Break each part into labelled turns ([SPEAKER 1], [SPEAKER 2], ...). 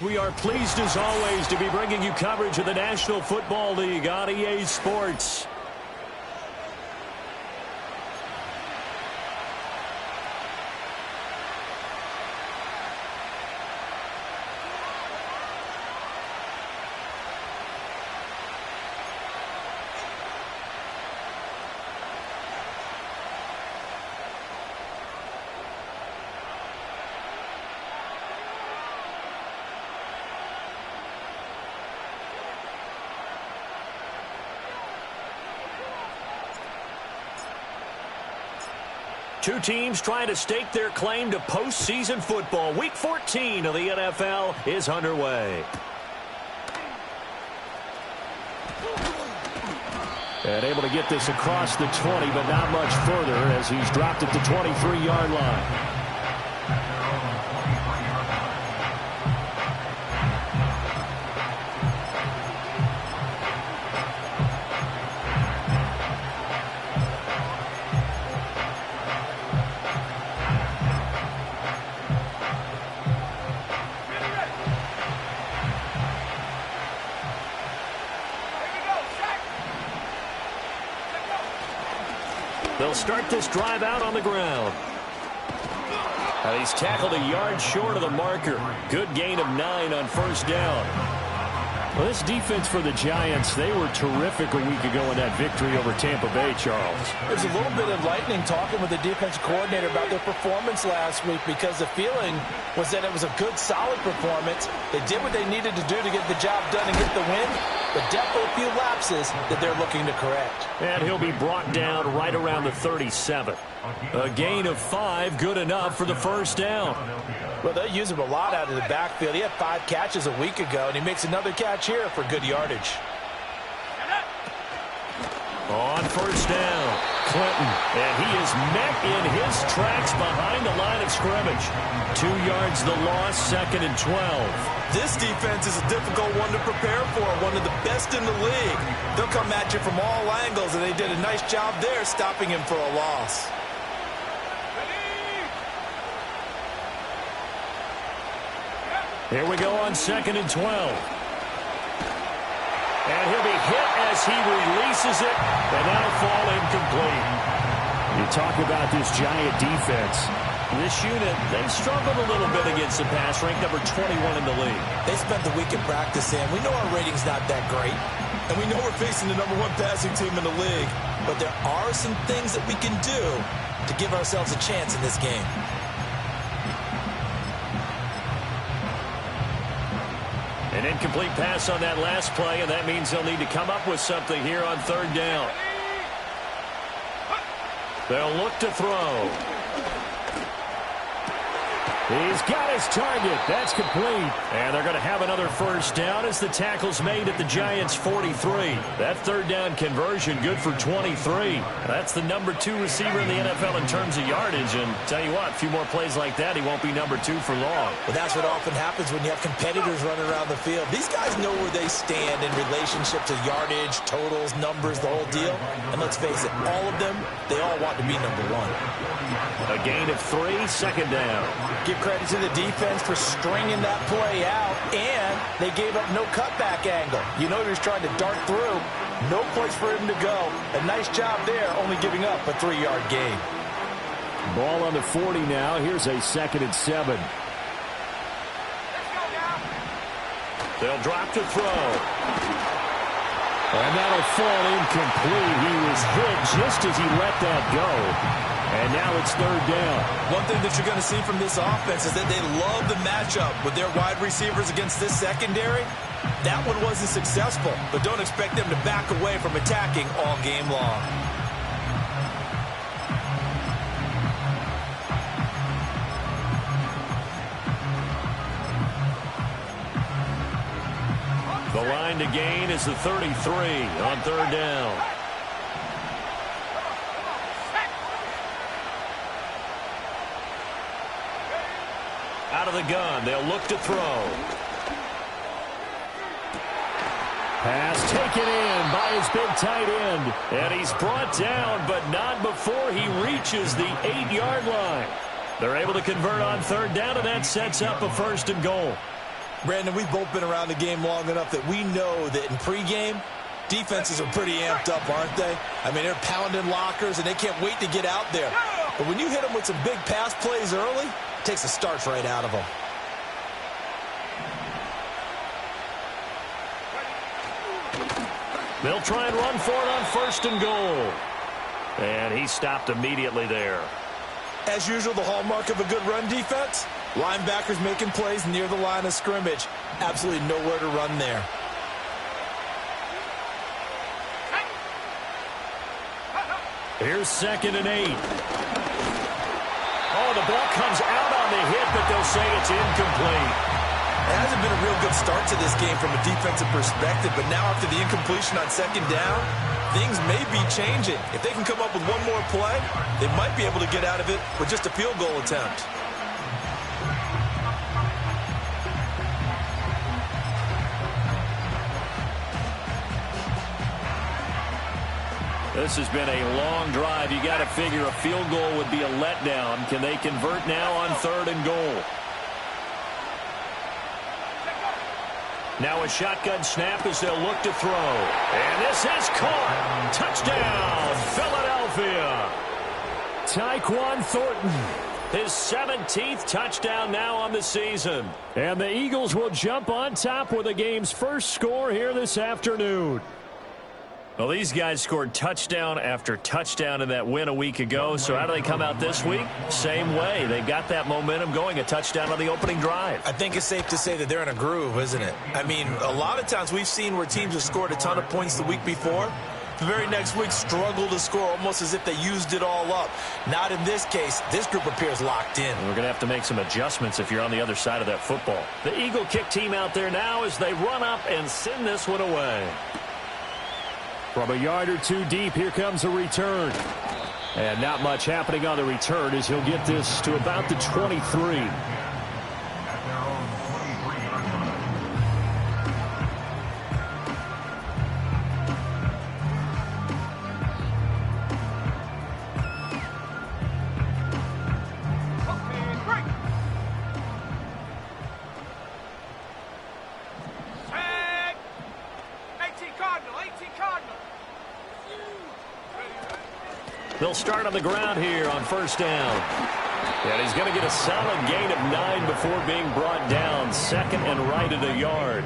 [SPEAKER 1] We are pleased as always to be bringing you coverage of the National Football League on EA Sports. Two teams trying to stake their claim to postseason football. Week 14 of the NFL is underway. And able to get this across the 20, but not much further as he's dropped at the 23-yard line. They'll start this drive out on the ground. He's tackled a yard short of the marker. Good gain of 9 on first down. Well, this defense for the Giants, they were terrific a week ago in that victory over Tampa Bay, Charles.
[SPEAKER 2] There's a little bit of lightning talking with the defense coordinator about their performance last week because the feeling was that it was a good, solid performance. They did what they needed to do to get the job done and get the win, but definitely a few lapses that they're looking to correct.
[SPEAKER 1] And he'll be brought down right around the 37. A gain of 5, good enough for the first down.
[SPEAKER 2] Well, they'll use him a lot out of the backfield. He had 5 catches a week ago, and he makes another catch here for good yardage.
[SPEAKER 1] On first down, Clinton, and he is met in his tracks behind the line of scrimmage. 2 yards the loss, 2nd and 12.
[SPEAKER 3] This defense is a difficult one to prepare for, one of the best in the league. They'll come at you from all angles, and they did a nice job there stopping him for a loss.
[SPEAKER 1] Here we go on 2nd and 12. And he'll be hit as he releases it, and that'll fall incomplete. You talk about this Giant defense. This unit, they've struggled a little bit against the pass, ranked number 21 in the league.
[SPEAKER 2] They spent the week in practice, and we know our rating's not that great.
[SPEAKER 3] And we know we're facing the number 1 passing team in the league.
[SPEAKER 2] But there are some things that we can do to give ourselves a chance in this game.
[SPEAKER 1] An incomplete pass on that last play, and that means they'll need to come up with something here on 3rd down. They'll look to throw. He's got his target. That's complete. And they're going to have another first down as the tackle's made at the Giants' 43. That 3rd down conversion good for 23. That's the number 2 receiver in the NFL in terms of yardage. And tell you what, a few more plays like that, he won't be number 2 for long.
[SPEAKER 2] Well, that's what often happens when you have competitors running around the field. These guys know where they stand in relationship to yardage, totals, numbers, the whole deal. And let's face it, all of them, they all want to be number 1.
[SPEAKER 1] A gain of 3, 2nd down.
[SPEAKER 2] Give credit to the defense for stringing that play out, and they gave up no cutback angle. You know he was trying to dart through. No place for him to go. A nice job there, only giving up a 3-yard gain.
[SPEAKER 1] Ball on the 40 now. Here's a 2nd and 7. They'll drop to throw. And that'll fall incomplete. He was hit just as he let that go. And now it's third down.
[SPEAKER 3] One thing that you're going to see from this offense is that they love the matchup with their wide receivers against this secondary. That one wasn't successful, but don't expect them to back away from attacking all game long.
[SPEAKER 1] The line to gain is the 33 on third down. Out of the gun, they'll look to throw. Pass taken in by his big tight end. And he's brought down, but not before he reaches the 8-yard line. They're able to convert on third down, and that sets up a 1st and goal.
[SPEAKER 3] Brandon, we've both been around the game long enough that we know that in pregame, defenses are pretty amped up, aren't they? I mean, they're pounding lockers, and they can't wait to get out there. But when you hit them with some big pass plays early, it takes the starch right out of them.
[SPEAKER 1] They'll try and run for it on 1st and goal. And he stopped immediately there.
[SPEAKER 3] As usual, the hallmark of a good run defense, linebackers making plays near the line of scrimmage. Absolutely nowhere to run there.
[SPEAKER 1] Here's 2nd and 8. Oh, the ball comes out on the hit, but they'll say it's incomplete.
[SPEAKER 3] It hasn't been a real good start to this game from a defensive perspective, but now after the incompletion on 2nd down, things may be changing. If they can come up with one more play, they might be able to get out of it with just a field goal attempt.
[SPEAKER 1] This has been a long drive. You got to figure a field goal would be a letdown. Can they convert now on 3rd and goal? Now a shotgun snap as they'll look to throw. And this is caught. Touchdown, Philadelphia. Tyquan Thornton, his 17th touchdown now on the season. And the Eagles will jump on top with the game's first score here this afternoon. Well, these guys scored touchdown after touchdown in that win a week ago. So how do they come out this week? Same way. They got that momentum going, a touchdown on the opening drive.
[SPEAKER 3] I think it's safe to say that they're in a groove, isn't it? I mean, a lot of times we've seen where teams have scored a ton of points the week before. The very next week struggle to score almost as if they used it all up. Not in this case. This group appears locked in.
[SPEAKER 1] We're going to have to make some adjustments if you're on the other side of that football. The Eagle kick team out there now as they run up and send this one away. From a yard or two deep, here comes a return. And not much happening on the return as he'll get this to about the 23. They'll start on the ground here on 1st down. And he's going to get a solid gain of 9 before being brought down. 2nd and right at a yard.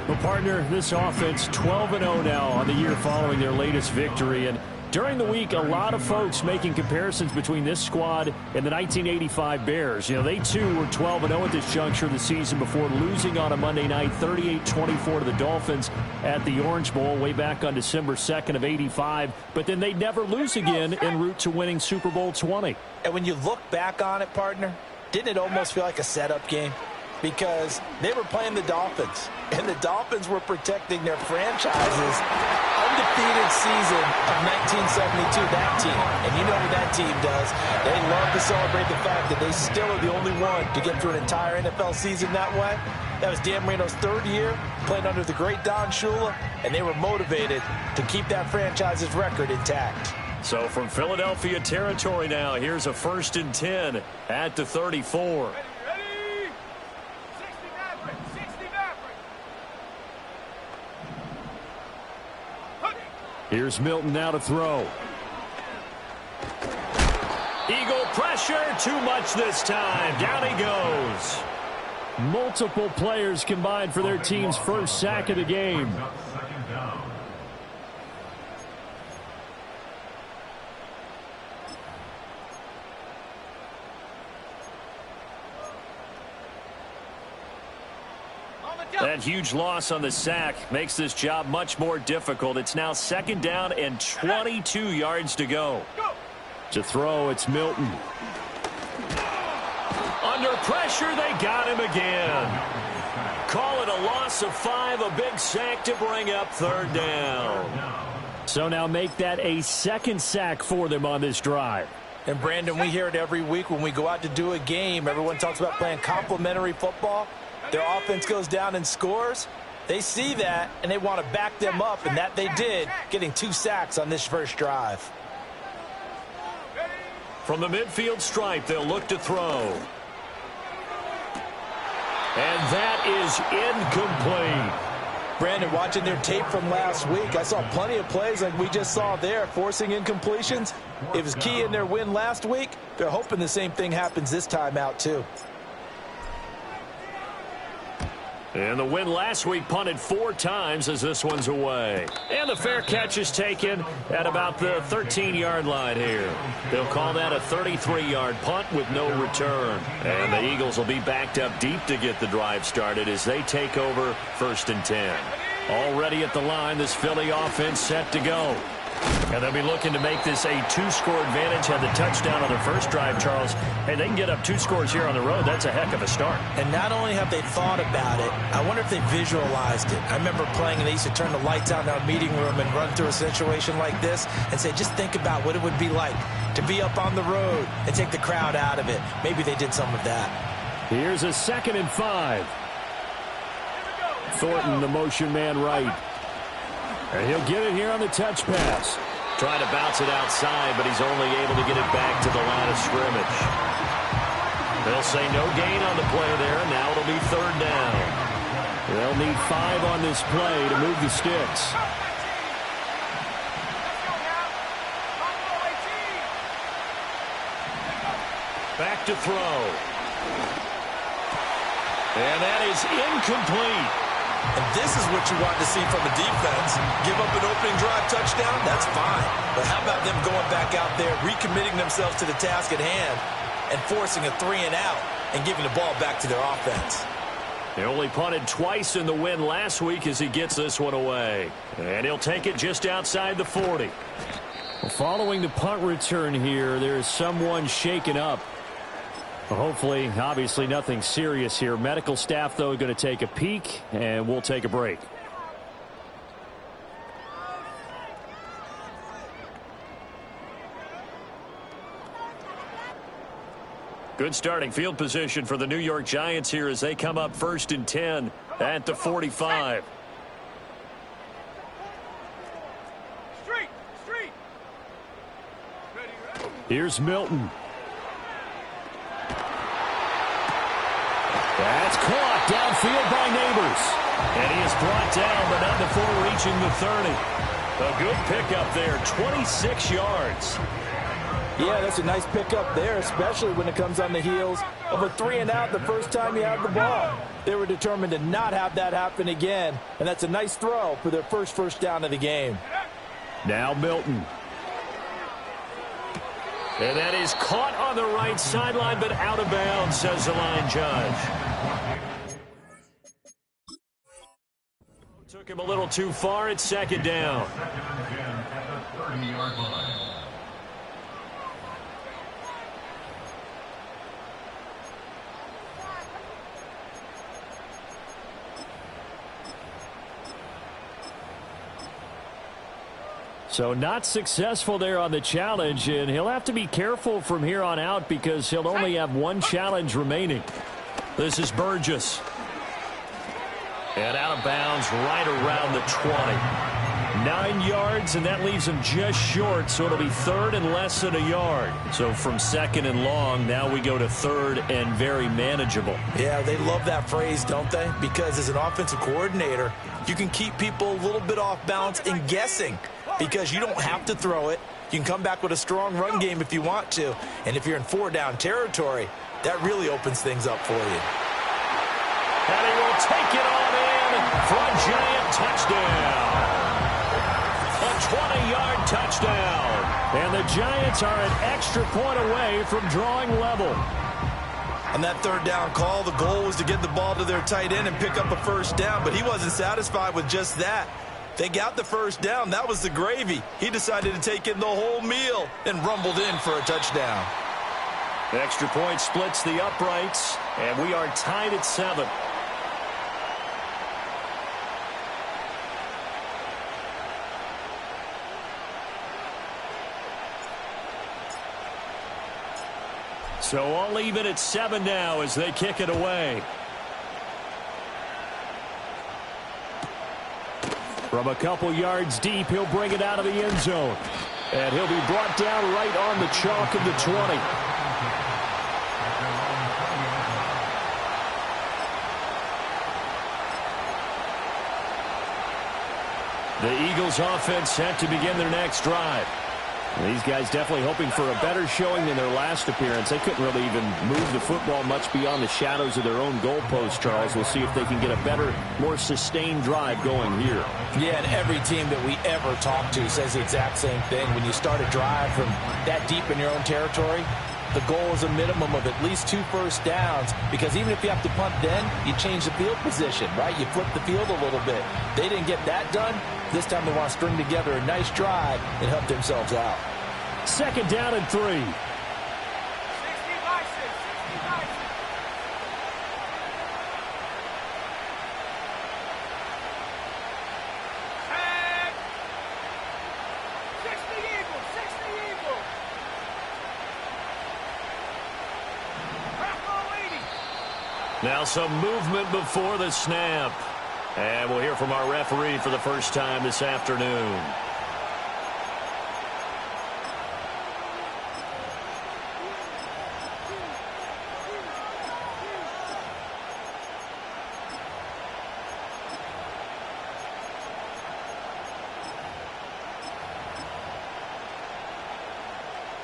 [SPEAKER 1] Well, partner, this offense 12-0 now on the year following their latest victory. And during the week, a lot of folks making comparisons between this squad and the 1985 Bears. You know, they too were 12-0 at this juncture of the season before losing on a Monday night 38-24 to the Dolphins at the Orange Bowl way back on December 2nd of 85. But then they'd never lose again en route to winning Super Bowl 20.
[SPEAKER 2] And when you look back on it, partner, didn't it almost feel like a setup game? Because they were playing the Dolphins, and the Dolphins were protecting their franchise's undefeated season of 1972, that team. And you know what that team does. They love to celebrate the fact that they still are the only one to get through an entire NFL season that way. That was Dan Marino's 3rd year, playing under the great Don Shula, and they were motivated to keep that franchise's record intact.
[SPEAKER 1] So from Philadelphia territory now, here's a 1st and 10 at the 34. Here's Milton now to throw. Eagle pressure, too much this time. Down he goes. Multiple players combined for their team's first sack of the game. That huge loss on the sack makes this job much more difficult. It's now 2nd down and 22 yards to go. To throw, it's Milton. Under pressure, they got him again. Call it a loss of 5, a big sack to bring up 3rd down. So now make that a 2nd sack for them on this drive.
[SPEAKER 2] And, Brandon, we hear it every week when we go out to do a game. Everyone talks about playing complementary football. Their offense goes down and scores. They see that, and they want to back them up, and that they did, getting 2 sacks on this first drive.
[SPEAKER 1] From the midfield stripe, they'll look to throw. And that is incomplete.
[SPEAKER 2] Brandon, watching their tape from last week, I saw plenty of plays like we just saw there, forcing incompletions. It was key in their win last week. They're hoping the same thing happens this time out, too.
[SPEAKER 1] And the win last week punted 4 times as this one's away. And the fair catch is taken at about the 13-yard line here. They'll call that a 33-yard punt with no return. And the Eagles will be backed up deep to get the drive started as they take over 1st and 10. Already at the line, this Philly offense set to go. And they'll be looking to make this a 2-score advantage. Had the touchdown on their first drive, Charles. Hey, they can get up 2 scores here on the road. That's a heck of a start.
[SPEAKER 2] And not only have they thought about it, I wonder if they visualized it. I remember playing and they used to turn the lights out in our meeting room and run through a situation like this and say, just think about what it would be like to be up on the road and take the crowd out of it. Maybe they did some of that.
[SPEAKER 1] Here's a 2nd and 5. Thornton, the motion man right. And he'll get it here on the touch pass. Trying to bounce it outside, but he's only able to get it back to the line of scrimmage. They'll say no gain on the play there, and now it'll be 3rd down. They'll need 5 on this play to move the sticks. Back to throw. And that is incomplete.
[SPEAKER 3] And this is what you want to see from a defense. Give up an opening drive touchdown, that's fine. But how about them going back out there, recommitting themselves to the task at hand, and forcing a 3-and-out and giving the ball back to their offense.
[SPEAKER 1] They only punted twice in the win last week as he gets this one away. And he'll take it just outside the 40. Following the punt return here, there is someone shaken up. Hopefully, obviously nothing serious here. Medical staff, though, going to take a peek, and we'll take a break. Good starting field position for the New York Giants here as they come up 1st and 10 at the 45. Here's Milton. That's caught downfield by Neighbors. And he is brought down, but not before reaching the 30. A good pickup there, 26 yards.
[SPEAKER 2] Yeah, that's a nice pickup there, especially when it comes on the heels of a 3-and-out the first time you had the ball. They were determined to not have that happen again, and that's a nice throw for their first down of the game.
[SPEAKER 1] Now Milton. And that is caught on the right sideline, but out of bounds, says the line judge. Took him a little too far. It's 2nd down. So not successful there on the challenge, and he'll have to be careful from here on out because he'll only have 1 challenge remaining. This is Burgess. And out of bounds right around the 20. 9 yards, and that leaves him just short, so it'll be 3rd and less than a yard. So from 2nd and long, now we go to 3rd and very manageable.
[SPEAKER 2] Yeah, they love that phrase, don't they? Because as an offensive coordinator, you can keep people a little bit off balance and guessing because you don't have to throw it. You can come back with a strong run game if you want to. And if you're in 4-down territory, that really opens things up for you.
[SPEAKER 1] And he will take it on in for a Giant touchdown. A 20-yard touchdown. And the Giants are an extra point away from drawing level.
[SPEAKER 3] On that third down call, the goal was to get the ball to their tight end and pick up a first down, but he wasn't satisfied with just that. They got the first down. That was the gravy. He decided to take in the whole meal and rumbled in for a touchdown.
[SPEAKER 1] The extra point splits the uprights, and we are tied at 7. So all even at 7 now as they kick it away. From a couple yards deep, he'll bring it out of the end zone. And he'll be brought down right on the chalk of the 20. The Eagles offense set to begin their next drive. These guys definitely hoping for a better showing than their last appearance. They couldn't really even move the football much beyond the shadows of their own goalpost, Charles. We'll see if they can get a better, more sustained drive going here.
[SPEAKER 2] Yeah, and every team that we ever talk to says the exact same thing. When you start a drive from that deep in your own territory, the goal is a minimum of at least 2 first downs, because even if you have to punt then, you change the field position, right? You flip the field a little bit. They didn't get that done. This time they want to string together a nice drive and help themselves out.
[SPEAKER 1] 2nd down and 3. Now some movement before the snap. And we'll hear from our referee for the first time this afternoon.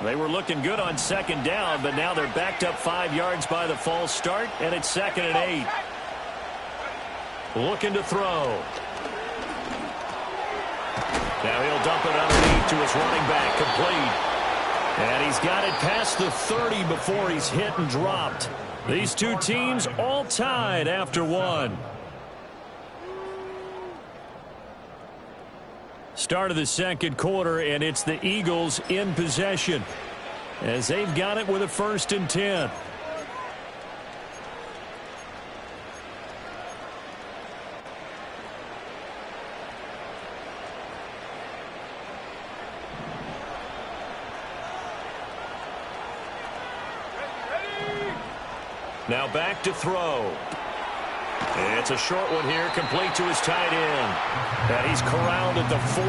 [SPEAKER 1] They were looking good on 2nd down, but now they're backed up 5 yards by the false start, and it's 2nd and 8. Looking to throw. Now he'll dump it underneath to his running back, complete. And he's got it past the 30 before he's hit and dropped. These two teams all tied after 1. Start of the 2nd quarter, and it's the Eagles in possession as they've got it with a 1st and 10. Now back to throw. It's a short one here, complete to his tight end. And he's corralled at the 40,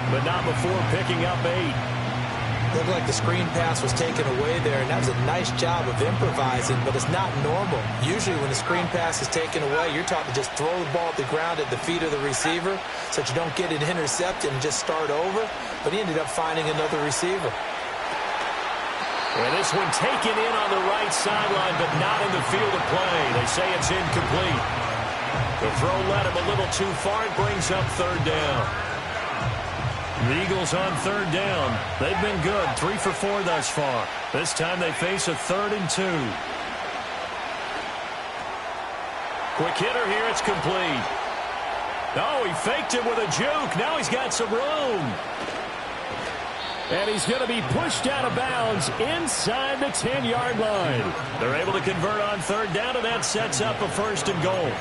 [SPEAKER 1] but not before picking up 8.
[SPEAKER 2] Looked like the screen pass was taken away there, and that was a nice job of improvising, but it's not normal. Usually when the screen pass is taken away, you're taught to just throw the ball at the ground at the feet of the receiver so that you don't get it intercepted and just start over. But he ended up finding another receiver.
[SPEAKER 1] And this one taken in on the right sideline, but not in the field of play. They say it's incomplete. The throw led him a little too far. It brings up 3rd down. The Eagles on 3rd down. They've been good, 3 for 4 thus far. This time they face a 3rd and 2. Quick hitter here, it's complete. Oh, he faked it with a juke. Now he's got some room. And he's going to be pushed out of bounds inside the 10-yard line. They're able to convert on 3rd down, and that sets up a 1st and goal.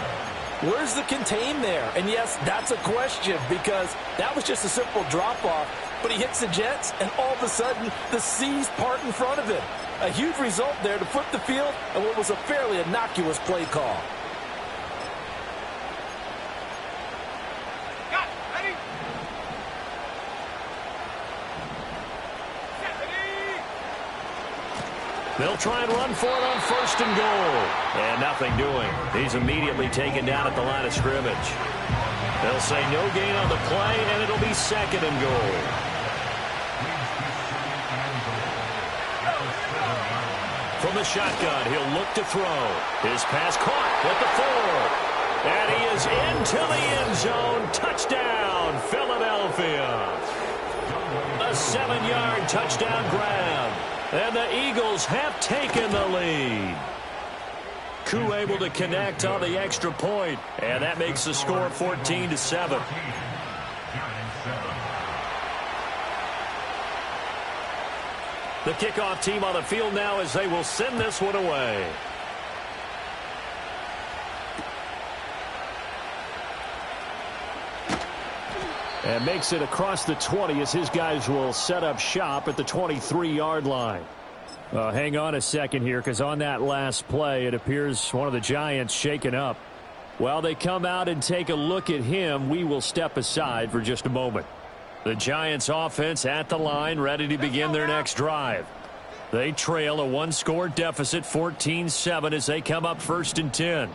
[SPEAKER 2] Where's the contain there? And yes, that's a question, because that was just a simple drop-off. But he hits the Jets, and all of a sudden, the seas part in front of him. A huge result there to flip the field and what was a fairly innocuous play call.
[SPEAKER 1] They'll try and run for it on 1st and goal. And nothing doing. He's immediately taken down at the line of scrimmage. They'll say no gain on the play, and it'll be 2nd and goal. From the shotgun, he'll look to throw. His pass caught at the 4. And he is into the end zone. Touchdown, Philadelphia. A 7-yard touchdown grab. And the Eagles have taken the lead. Naku able to connect on the extra point, and that makes the score 14-7. The kickoff team on the field now as they will send this one away. And makes it across the 20 as his guys will set up shop at the 23-yard line. Hang on a second here, because on that last play, it appears one of the Giants shaken up. While they come out and take a look at him, we will step aside for just a moment. The Giants offense at the line, ready to begin their next drive. They trail a one-score deficit, 14-7, as they come up 1st and 10.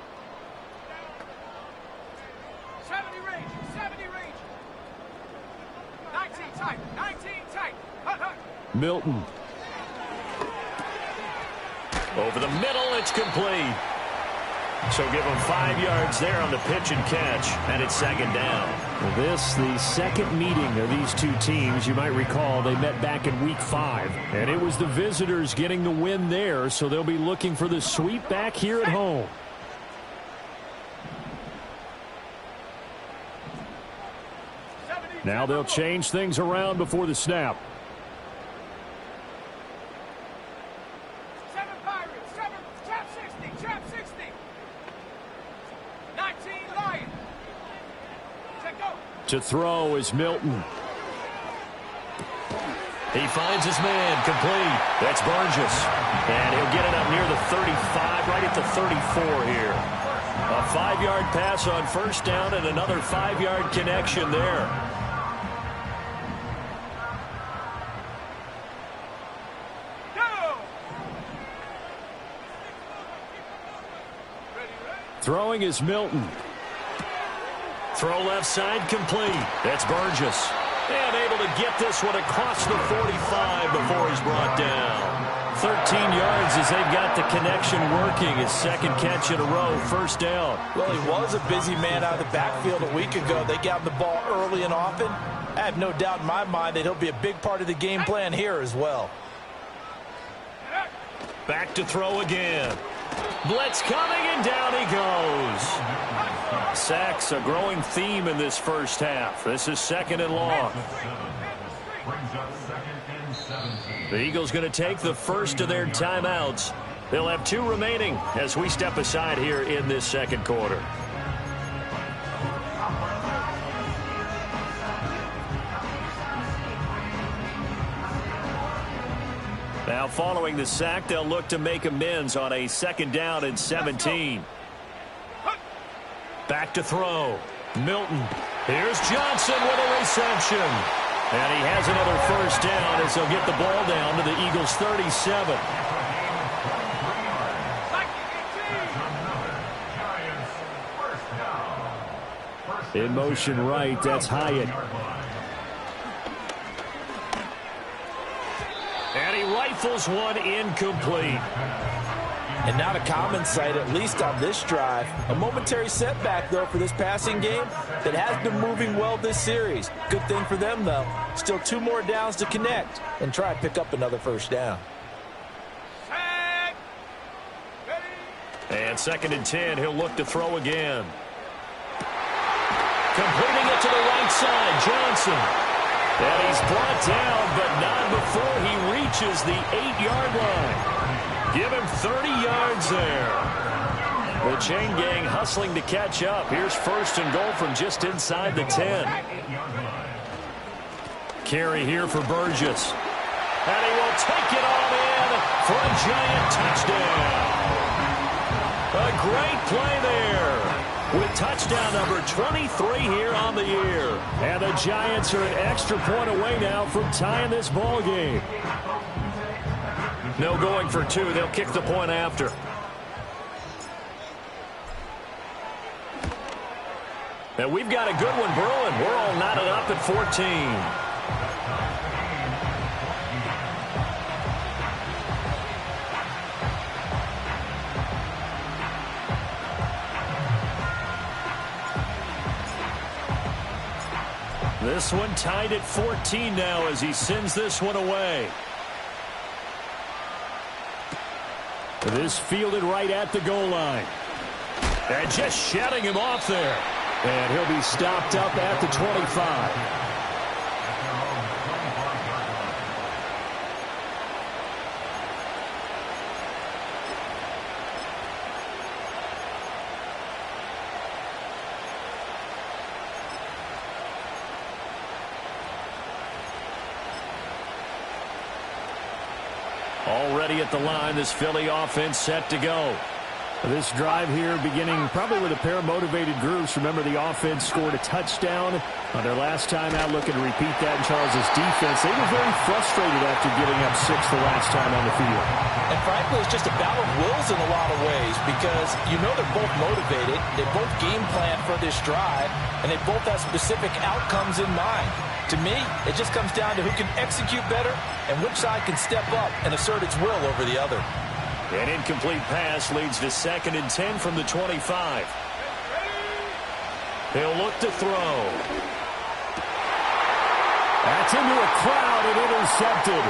[SPEAKER 4] 70 range. 19 tight.
[SPEAKER 1] Milton. Over the middle, it's complete. So give them 5 yards there on the pitch and catch, and it's 2nd down. Well, this, the second meeting of these two teams. You might recall they met back in Week 5, and it was the visitors getting the win there, so they'll be looking for the sweep back here at home. Now they'll change things around before the snap.
[SPEAKER 4] 7 Pirates. 7. Trap 60. 19 Lions. Check go.
[SPEAKER 1] To throw is Milton. He finds his man, complete. That's Burgess. And he'll get it up near the 35, right at the 34 here. A 5-yard pass on 1st down and another 5-yard connection there. Throwing is Milton. Throw left side, complete. That's Burgess. And able to get this one across the 45 before he's brought down. 13 yards as they've got the connection working. His 2nd catch in a row, 1st down.
[SPEAKER 2] Well, he was a busy man out of the backfield a week ago. They got him the ball early and often. I have no doubt in my mind that he'll be a big part of the game plan here as well.
[SPEAKER 1] Back to throw again. Blitz coming, and down he goes. Sacks, a growing theme in this first half. This is 2nd and long. The Eagles going to take the first of their timeouts. They'll have 2 remaining as we step aside here in this 2nd quarter. Now following the sack, they'll look to make amends on a 2nd down and 17. Back to throw. Milton. Here's Johnson with a reception. And he has another 1st down as they'll get the ball down to the Eagles' 37. In motion right, that's Hyatt. And he rifles one incomplete.
[SPEAKER 2] And not a common sight, at least on this drive. A momentary setback, though, for this passing game that has been moving well this series. Good thing for them, though. Still 2 more downs to connect and try and pick up another 1st down.
[SPEAKER 1] And 2nd and 10, he'll look to throw again. Completing it to the right side, Johnson. And he's brought down, but not before he reaches the 8-yard line. Give him 30 yards there. The chain gang hustling to catch up. Here's 1st and goal from just inside the 10. Carry here for Burgess. And he will take it all in for a Giant touchdown. A great play there. With touchdown number 23 here on the year. And the Giants are an extra point away now from tying this ball game. No going for 2. They'll kick the point after. And we've got a good one brewing. We're all knotted up at 14. This one tied at 14 now as he sends this one away. This fielded right at the goal line. And just shutting him off there. And he'll be stopped up at the 25. Already at the line, this Philly offense set to go. This drive here beginning probably with a pair of motivated groups. Remember, the offense scored a touchdown on their last time out, looking to repeat that in Charles' defense. They were very frustrated after giving up 6 the last time on the field.
[SPEAKER 2] And frankly, it's just a battle of wills in a lot of ways because you know they're both motivated. They both game plan for this drive, and they both have specific outcomes in mind. To me, it just comes down to who can execute better and which side can step up and assert its will over the other.
[SPEAKER 1] An incomplete pass leads to 2nd and 10 from the 25. He'll look to throw. That's into a crowd and intercepted.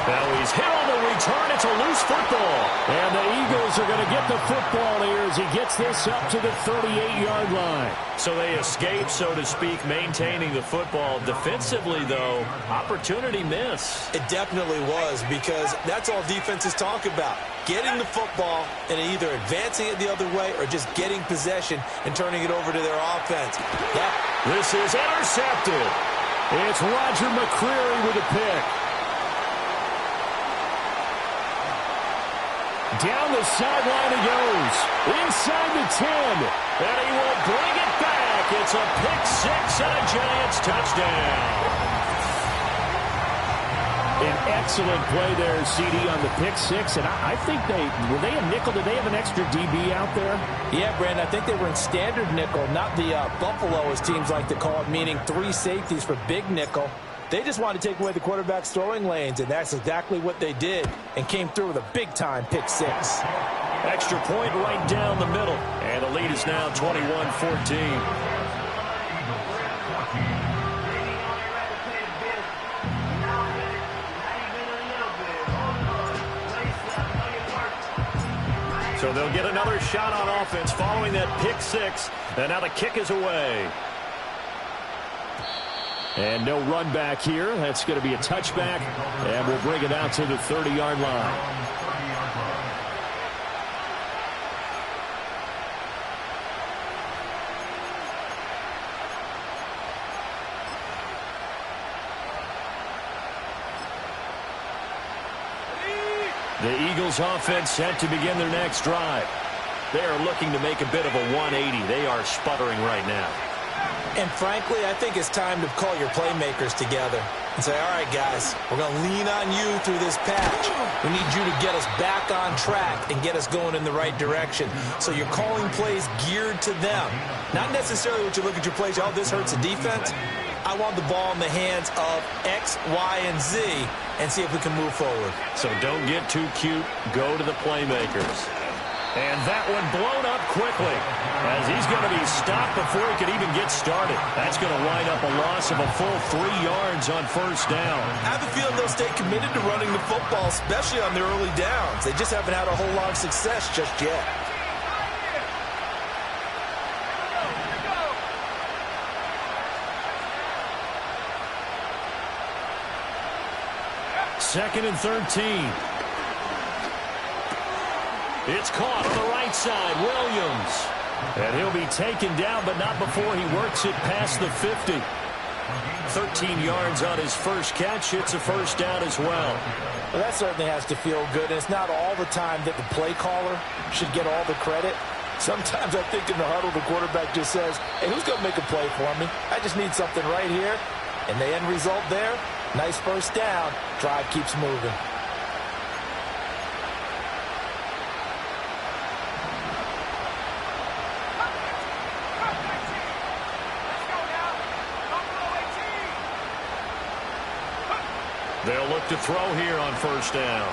[SPEAKER 1] Now he's hit on the return. It's a loose football. And the Eagles are going to get the football here as he gets this up to the 38-yard line. So they escape, so to speak, maintaining the football. Defensively, though, opportunity miss.
[SPEAKER 3] It definitely was, because that's all defenses talk about. Getting the football and either advancing it the other way or just getting possession and turning it over to their offense.
[SPEAKER 1] This is intercepted. It's Roger McCreary with a pick. Down the sideline he goes. Inside the 10. And he will bring it back. It's a pick 6 and a Giants touchdown. An excellent play there, CD, on the pick 6. And I think were they a nickel? Did they have an extra DB out there?
[SPEAKER 2] Yeah, Brandon, I think they were in standard nickel, not the Buffalo, as teams like to call it, meaning 3 safeties for big nickel. They just wanted to take away the quarterback's throwing lanes, and that's exactly what they did, and came through with a big-time pick 6.
[SPEAKER 1] Extra point right down the middle, and the lead is now 21-14. So they'll get another shot on offense following that pick 6, and now the kick is away. And no run back here. That's going to be a touchback, and we'll bring it out to the 30-yard line. The Eagles offense set to begin their next drive. They are looking to make a bit of a 180. They are sputtering right now.
[SPEAKER 3] And frankly, I think it's time to call your playmakers together and say, all right, guys, we're going to lean on you through this patch. We need you to get us back on track and get us going in the right direction. So you're calling plays geared to them. Not necessarily what you look at your plays, oh, this hurts the defense. I want the ball in the hands of X, Y, and Z and see if we can move forward.
[SPEAKER 1] So don't get too cute. Go to the playmakers. And that one blown up quickly as he's going to be stopped before he could even get started. That's going to wind up a loss of a full 3 yards on first down.
[SPEAKER 3] I have a feeling they'll stay committed to running the football, especially on their early downs. They just haven't had a whole lot of success just yet.
[SPEAKER 1] Second and 13. It's caught on the right side, Williams. And he'll be taken down, but not before he works it past the 50. 13 yards on his first catch. It's a first down as well.
[SPEAKER 2] Well, that certainly has to feel good. And it's not all the time that the play caller should get all the credit. Sometimes I think in the huddle, the quarterback just says, hey, who's going to make a play for me? I just need something right here. And the end result there, nice first down. Drive keeps moving.
[SPEAKER 1] They'll look to throw here on first down.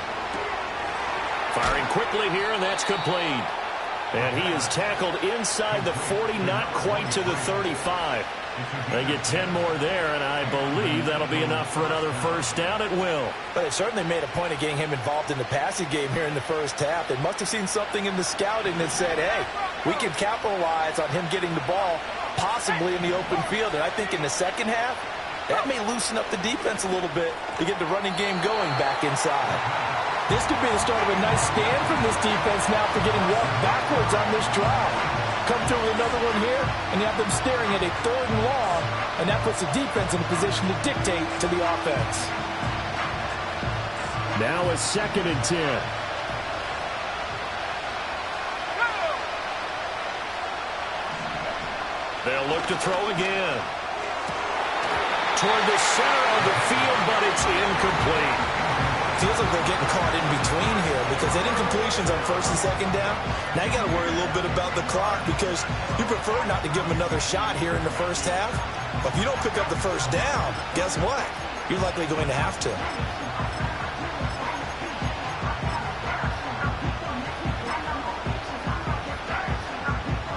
[SPEAKER 1] Firing quickly here, and that's complete. And he is tackled inside the 40, not quite to the 35. They get 10 more there, and I believe that'll be enough for another first down. It will.
[SPEAKER 2] But they certainly made a point of getting him involved in the passing game here in the first half. They must have seen something in the scouting that said, hey, we can capitalize on him getting the ball possibly in the open field. And I think in the second half, that may loosen up the defense a little bit to get the running game going back inside. This could be the start of a nice stand from this defense now for getting walked backwards on this drive. Come through with another one here, and you have them staring at a 3rd and long, and that puts the defense in a position to dictate to the offense.
[SPEAKER 1] Now a 2nd and 10. They'll look to throw again. Toward the center of the field, but it's incomplete.
[SPEAKER 3] Feels like they're getting caught in between here because they didn't completions on 1st and 2nd down. Now you got to worry a little bit about the clock because you prefer not to give them another shot here in the first half. But if you don't pick up the first down, guess what? You're likely going to have to.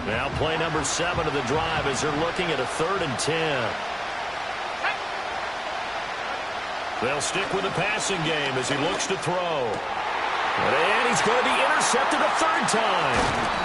[SPEAKER 1] Now play number 7 of the drive as they're looking at a 3rd and 10. They'll stick with the passing game as he looks to throw. And he's going to be intercepted a 3rd time.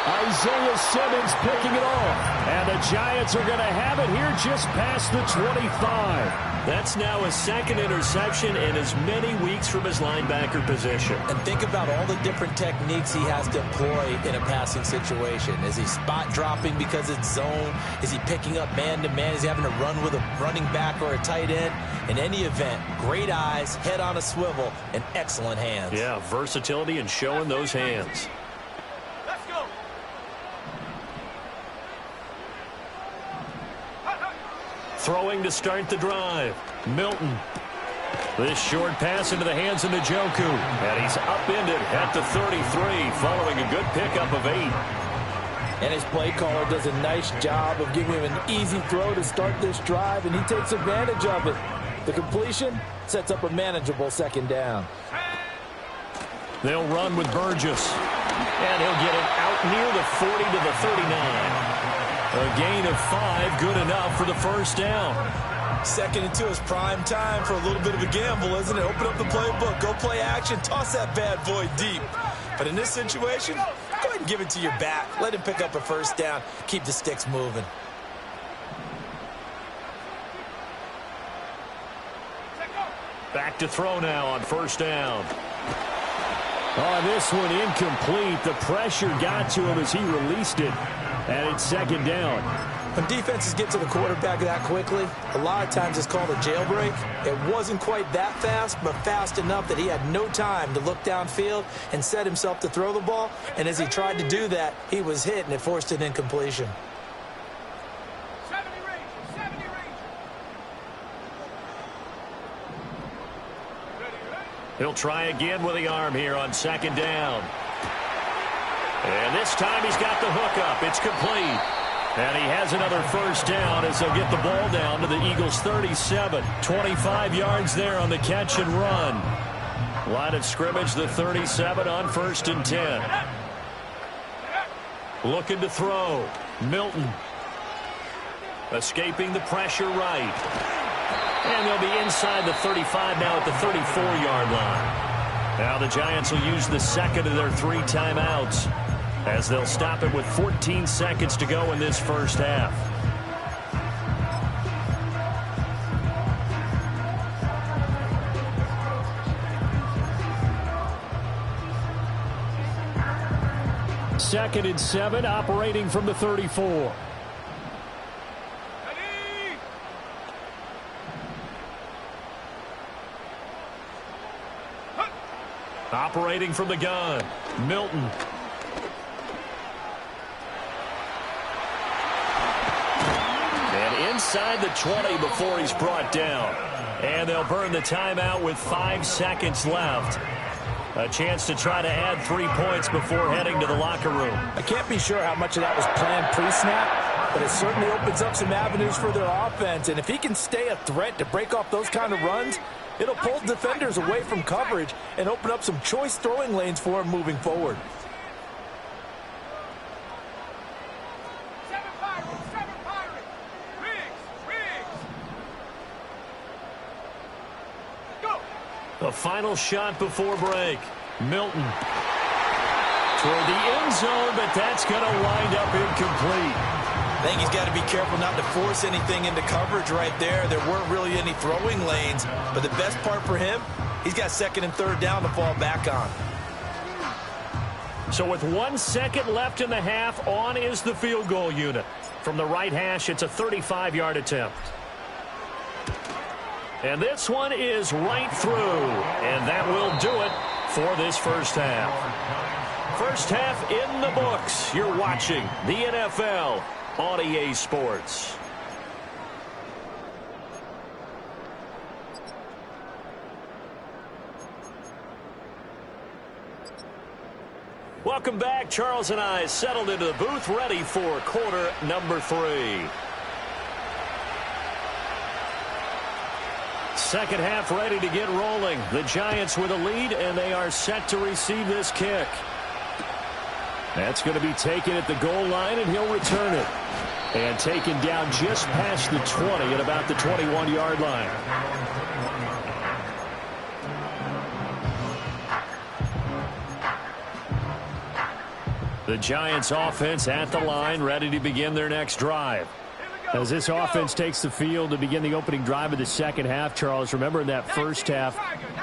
[SPEAKER 1] Isaiah Simmons picking it off. And the Giants are going to have it here just past the 25. That's now a 2nd interception in as many weeks from his linebacker position.
[SPEAKER 3] And think about all the different techniques he has to employ in a passing situation. Is he spot dropping because it's zone? Is he picking up man-to-man? Is he having to run with a running back or a tight end? In any event, great eyes, head on a swivel, and excellent hands.
[SPEAKER 1] Yeah, versatility and showing those hands.
[SPEAKER 4] Let's go.
[SPEAKER 1] Throwing to start the drive. Milton. This short pass into the hands of Njoku. And he's upended at the 33 following a good pickup of 8.
[SPEAKER 2] And his play caller does a nice job of giving him an easy throw to start this drive, and he takes advantage of it. The completion sets up a manageable 2nd down.
[SPEAKER 1] They'll run with Burgess. And he'll get it out near the 40 to the 39. A gain of 5, good enough for the first down.
[SPEAKER 3] 2nd and 2 is prime time for a little bit of a gamble, isn't it? Open up the playbook, go play action, toss that bad boy deep. But in this situation, go ahead and give it to your back. Let him pick up a first down. Keep the sticks moving.
[SPEAKER 1] Back to throw now on 1st down. On this one, incomplete. The pressure got to him as he released it. And it's 2nd down.
[SPEAKER 2] When defenses get to the quarterback that quickly, a lot of times it's called a jailbreak. It wasn't quite that fast, but fast enough that he had no time to look downfield and set himself to throw the ball. And as he tried to do that, he was hit, and it forced an incompletion.
[SPEAKER 4] 70 range.
[SPEAKER 1] He'll try again with the arm here on 2nd down. And this time he's got the hook up. It's complete. And he has another first down as they'll get the ball down to the Eagles' 37. 25 yards there on the catch and run. Line of scrimmage, the 37 on 1st and 10. Looking to throw. Milton. Escaping the pressure right. And they'll be inside the 35 now at the 34-yard line. Now the Giants will use the 2nd of their 3 timeouts as they'll stop it with 14 seconds to go in this first half. Second and 7, operating from the 34. Operating from the gun, Milton. And inside the 20 before he's brought down. And they'll burn the timeout with 5 seconds left. A chance to try to add 3 points before heading to the locker room.
[SPEAKER 2] I can't be sure how much of that was planned pre-snap, but it certainly opens up some avenues for their offense. And if he can stay a threat to break off those kind of runs, it'll pull defenders away from coverage and open up some choice throwing lanes for him moving forward.
[SPEAKER 1] The final shot before break. Milton toward the end zone, but that's going to wind up incomplete.
[SPEAKER 3] I think he's got to be careful not to force anything into coverage right there. There weren't really any throwing lanes, but the best part for him, he's got second and third down to fall back on.
[SPEAKER 1] So with 1 second left in the half, on is the field goal unit. From the right hash, it's a 35-yard attempt. And this one is right through, and that will do it for this first half. First half in the books. You're watching the NFL on EA Sports. Welcome back. Charles and I settled into the booth, ready for quarter number 3. Second half ready to get rolling. The Giants with a lead, and they are set to receive this kick. That's going to be taken at the goal line, and he'll return it. And taken down just past the 20 at about the 21-yard line. The Giants offense at the line, ready to begin their next drive. As this offense takes the field to begin the opening drive of the second half, Charles, remember in that first half,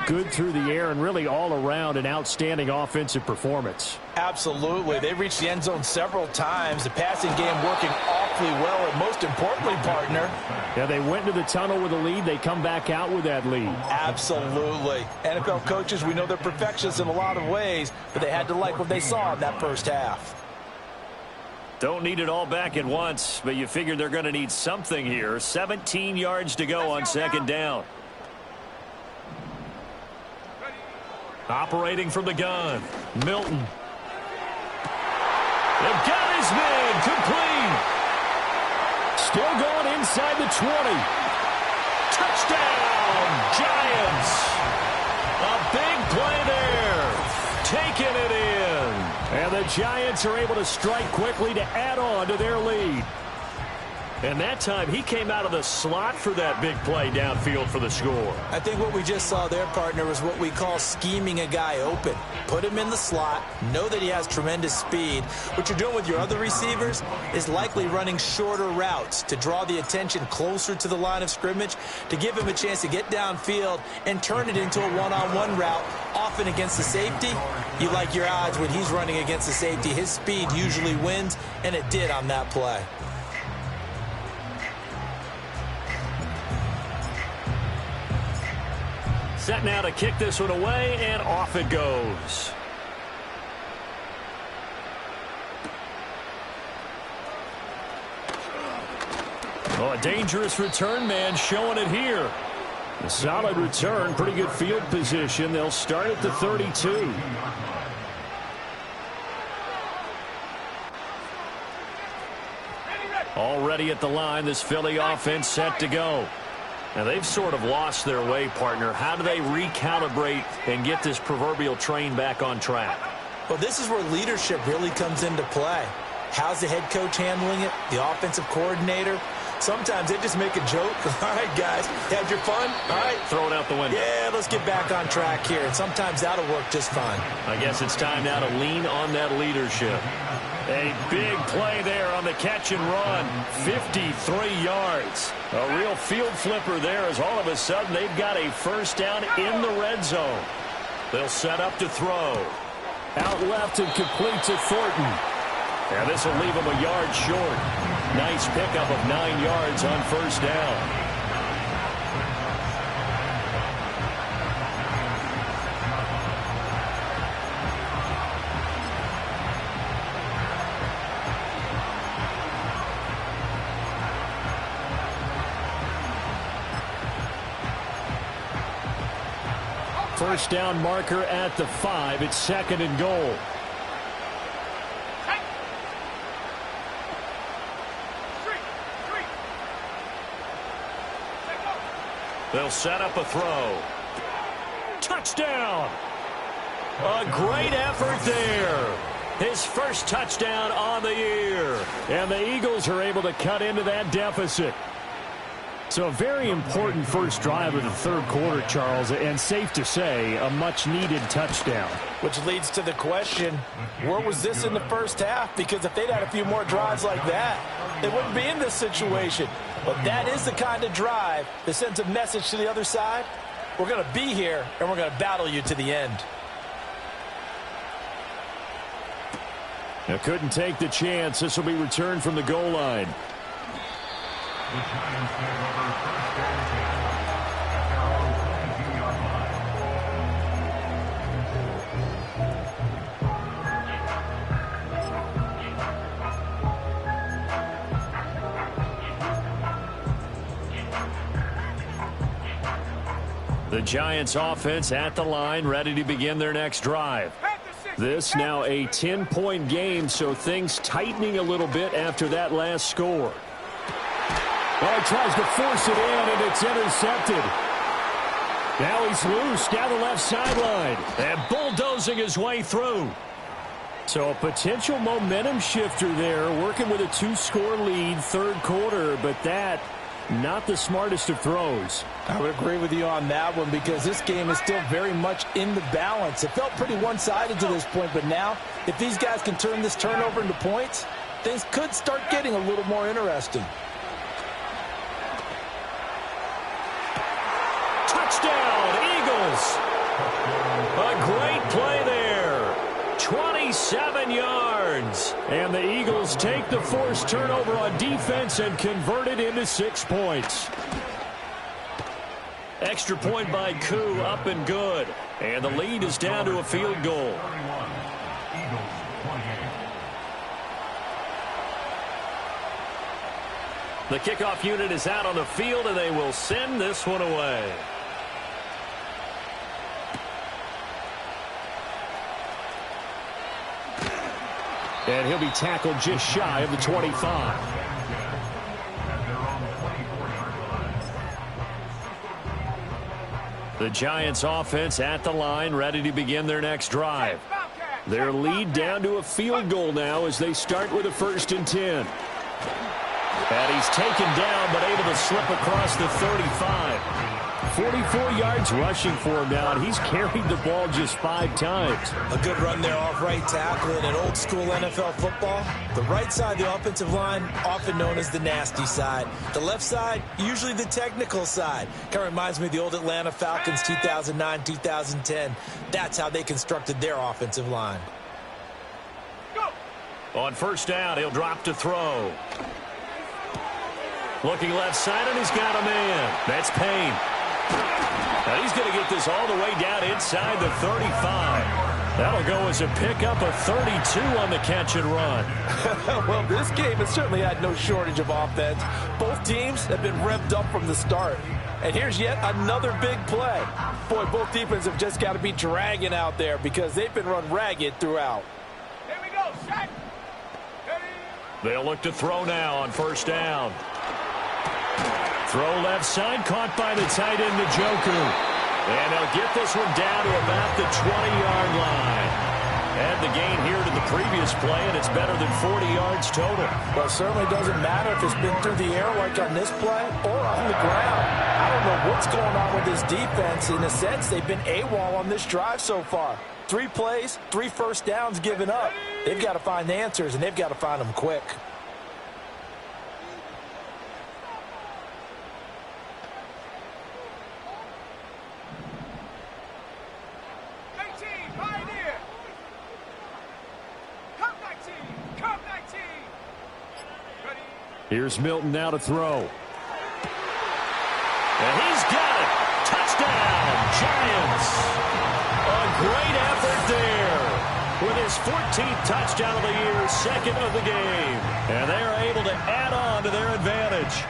[SPEAKER 1] good through the air and really all around an outstanding offensive performance.
[SPEAKER 2] Absolutely. They reached the end zone several times. The passing game working awfully well, and most importantly, partner.
[SPEAKER 1] Yeah, they went into the tunnel with a lead. They come back out with that lead.
[SPEAKER 2] Absolutely. NFL coaches, we know they're perfectionists in a lot of ways, but they had to like what they saw in that first half.
[SPEAKER 1] Don't need it all back at once, but you figure they're going to need something here. 17 yards to go on second down. Operating from the gun, Milton. They've got his man complete. Still going inside the 20. Touchdown, Giants. A big play there. Taking it in. And the Giants are able to strike quickly to add on to their lead. And that time he came out of the slot for that big play downfield for the score.
[SPEAKER 3] I think what we just saw there, partner, was what we call scheming a guy open. Put him in the slot, know that he has tremendous speed. What you're doing with your other receivers is likely running shorter routes to draw the attention closer to the line of scrimmage, to give him a chance to get downfield and turn it into a one-on-one route, often against the safety. You like your odds when he's running against the safety. His speed usually wins, and it did on that play.
[SPEAKER 1] Set now to kick this one away, and off it goes. Oh, a dangerous return man showing it here. A solid return, pretty good field position. They'll start at the 32. Already at the line, this Philly offense set to go. Now, they've sort of lost their way, partner. How do they recalibrate and get this proverbial train back on track?
[SPEAKER 3] Well, this is where leadership really comes into play. How's the head coach handling it? The offensive coordinator? Sometimes they just make a joke. All right, guys, had your fun? All right.
[SPEAKER 1] Throw it out the window.
[SPEAKER 3] Yeah, let's get back on track here. And sometimes that'll work just fine.
[SPEAKER 1] I guess it's time now to lean on that leadership. A big play there on the catch and run. 53 yards. A real field flipper there as all of a sudden they've got a first down in the red zone. They'll set up to throw. Out left and complete to Thornton. And this will leave him a yard short. Nice pickup of 9 yards on first down. First down marker at the 5. It's second and goal. They'll set up a throw. Touchdown! A great effort there. His first touchdown on the year. And the Eagles are able to cut into that deficit. So a very important first drive of the third quarter, Charles, and safe to say, a much-needed touchdown.
[SPEAKER 2] Which leads to the question, where was this in the first half? Because if they'd had a few more drives like that, they wouldn't be in this situation. But that is the kind of drive that sends a message to the other side. We're going to be here, and we're going to battle you to the end.
[SPEAKER 1] Now couldn't take the chance. This will be returned from the goal line.
[SPEAKER 5] The Giants take over first and 10 at their own 22-yard line.
[SPEAKER 1] The Giants offense at the line, ready to begin their next drive. This now a 10-point game, so things tightening a little bit after that last score. Well, he tries to force it in, and it's intercepted. Now he's loose down the left sideline and bulldozing his way through. So a potential momentum shifter there, working with a 2-score lead, third quarter, but that not the smartest of throws.
[SPEAKER 2] I would agree with you on that one because this game is still very much in the balance. It felt pretty one-sided to this point, but now if these guys can turn this turnover into points, things could start getting a little more interesting.
[SPEAKER 1] Touchdown, Eagles. A great play there. 27 yards. And the Eagles take the forced turnover on defense and convert it into 6 points. Extra point by Koo, up and good. And the lead is down to a field goal. The kickoff unit is out on the field, and they will send this one away. And he'll be tackled just shy of the 25. The Giants offense at the line, ready to begin their next drive. Their lead down to a field goal now as they start with a 1st and 10. And he's taken down but able to slip across the 35. 44 yards rushing for him now, and he's carried the ball just 5 times.
[SPEAKER 3] A good run there off right tackle in an old-school NFL football. The right side of the offensive line, often known as the nasty side. The left side, usually the technical side. Kind of reminds me of the old Atlanta Falcons 2009-2010. That's how they constructed their offensive line.
[SPEAKER 1] On first down, he'll drop to throw. Looking left side, and he's got a man. That's Payne. Now he's going to get this all the way down inside the 35. That'll go as a pickup of 32 on the catch and run.
[SPEAKER 2] Well, this game has certainly had no shortage of offense. Both teams have been revved up from the start. And here's yet another big play. Boy, both defenses have just got to be dragging out there because they've been run ragged throughout.
[SPEAKER 4] Here we go, set.
[SPEAKER 1] They'll look to throw now on first down. Throw left side, caught by the tight end, Njoku. And they'll get this one down to about the 20-yard line. Add the gain here to the previous play, and it's better than 40 yards total.
[SPEAKER 2] Well, it certainly doesn't matter if it's been through the air like on this play or on the ground. I don't know what's going on with this defense. In a sense, they've been AWOL on this drive so far. 3 plays, 3 first downs given up. They've got to find the answers, and they've got to find them quick.
[SPEAKER 1] Here's Milton now to throw. And he's got it. Touchdown, Giants. A great effort there. With his 14th touchdown of the year, 2nd of the game. And they're able to add on to their advantage.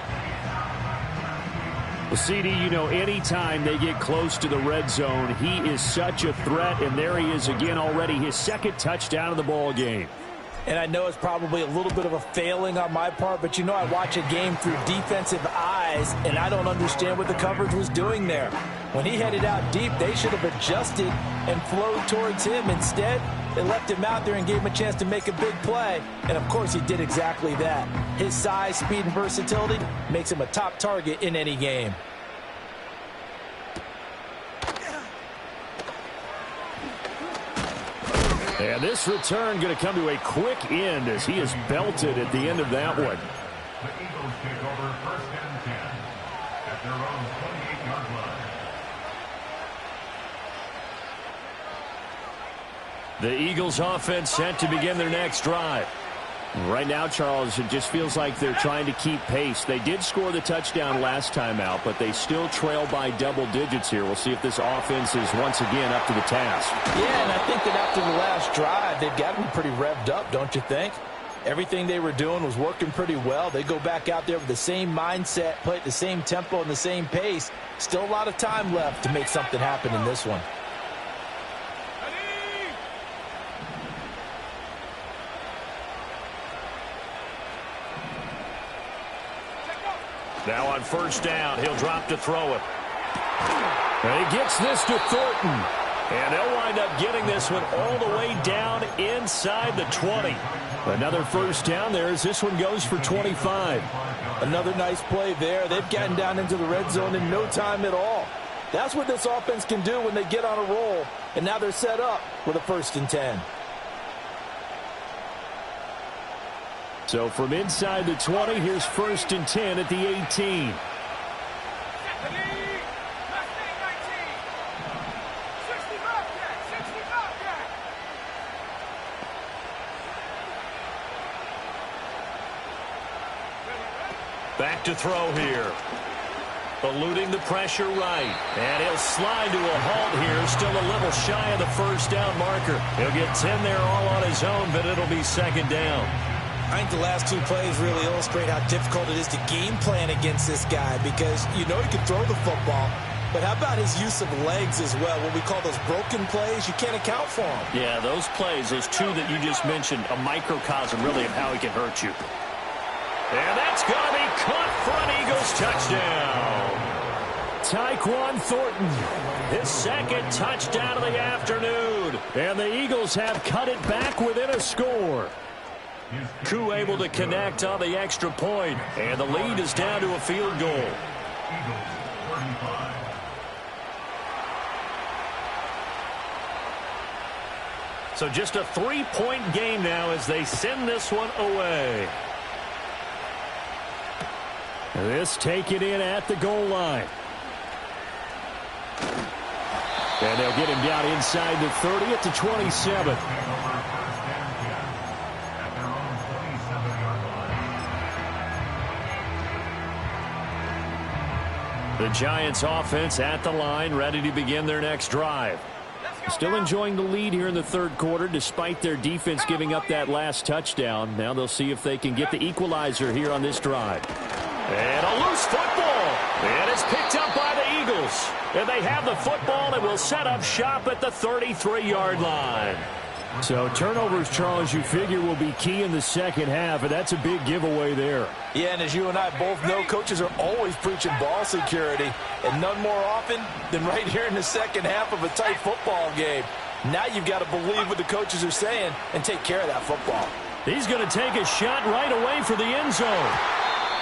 [SPEAKER 1] Well, CD, you know, anytime they get close to the red zone, he is such a threat. And there he is again already, his 2nd touchdown of the ball game.
[SPEAKER 2] And I know it's probably a little bit of a failing on my part, but you know I watch a game through defensive eyes, and I don't understand what the coverage was doing there. When he headed out deep, they should have adjusted and flowed towards him. Instead, They left him out there and gave him a chance to make a big play. And, of course, he did exactly that. His size, speed, and versatility makes him a top target in any game.
[SPEAKER 1] And this return going to come to a quick end as he is belted at the end of that one.
[SPEAKER 5] The Eagles take over 1st and 10 at their own 28-yard line.
[SPEAKER 1] The Eagles offense set to begin their next drive. Right now, Charles, it just feels like they're trying to keep pace. They did score the touchdown last time out, but they still trail by double digits here. We'll see if this offense is once again up to the task.
[SPEAKER 2] Yeah, and I think that after the last drive, they've got to be pretty revved up, don't you think? Everything they were doing was working pretty well. They go back out there with the same mindset, play at the same tempo and the same pace. Still a lot of time left to make something happen in this one.
[SPEAKER 1] Now on 1st down, he'll drop to throw it. And he gets this to Thornton. And they'll wind up getting this one all the way down inside the 20. Another 1st down there as this one goes for 25.
[SPEAKER 2] Another nice play there. They've gotten down into the red zone in no time at all. That's what this offense can do when they get on a roll. And now they're set up with a 1st and 10.
[SPEAKER 1] So from inside the 20, here's 1st and 10 at the 18. Back to throw here. Eluding the pressure right. And he'll slide to a halt here. Still a little shy of the 1st down marker. He'll get 10 there all on his own, but it'll be 2nd down.
[SPEAKER 3] I think the last 2 plays really illustrate how difficult it is to game plan against this guy because you know he can throw the football, but how about his use of legs as well? What we call those broken plays, you can't account for them.
[SPEAKER 1] Yeah, those plays, those 2 that you just mentioned, a microcosm really of how he can hurt you. And that's going to be caught for an Eagles touchdown. Tyquan Thornton, his 2nd touchdown of the afternoon. And the Eagles have cut it back within a score. Koo able to connect on the extra point, and the lead is down to a field goal.
[SPEAKER 5] Eagles 35.
[SPEAKER 1] So just a 3-point game now as they send this one away. This taken in at the goal line. And they'll get him down inside the 30 at the 27. The Giants offense at the line, ready to begin their next drive. Still enjoying the lead here in the 3rd quarter, despite their defense giving up that last touchdown. Now they'll see if they can get the equalizer here on this drive. And a loose football. And it's picked up by the Eagles. And they have the football and will set up shop at the 33-yard line. So turnovers, Charles, you figure will be key in the 2nd half, and that's a big giveaway there.
[SPEAKER 2] Yeah, and as you and I both know, coaches are always preaching ball security, and none more often than right here in the 2nd half of a tight football game. Now you've got to believe what the coaches are saying and take care of that football.
[SPEAKER 1] He's going to take a shot right away for the end zone.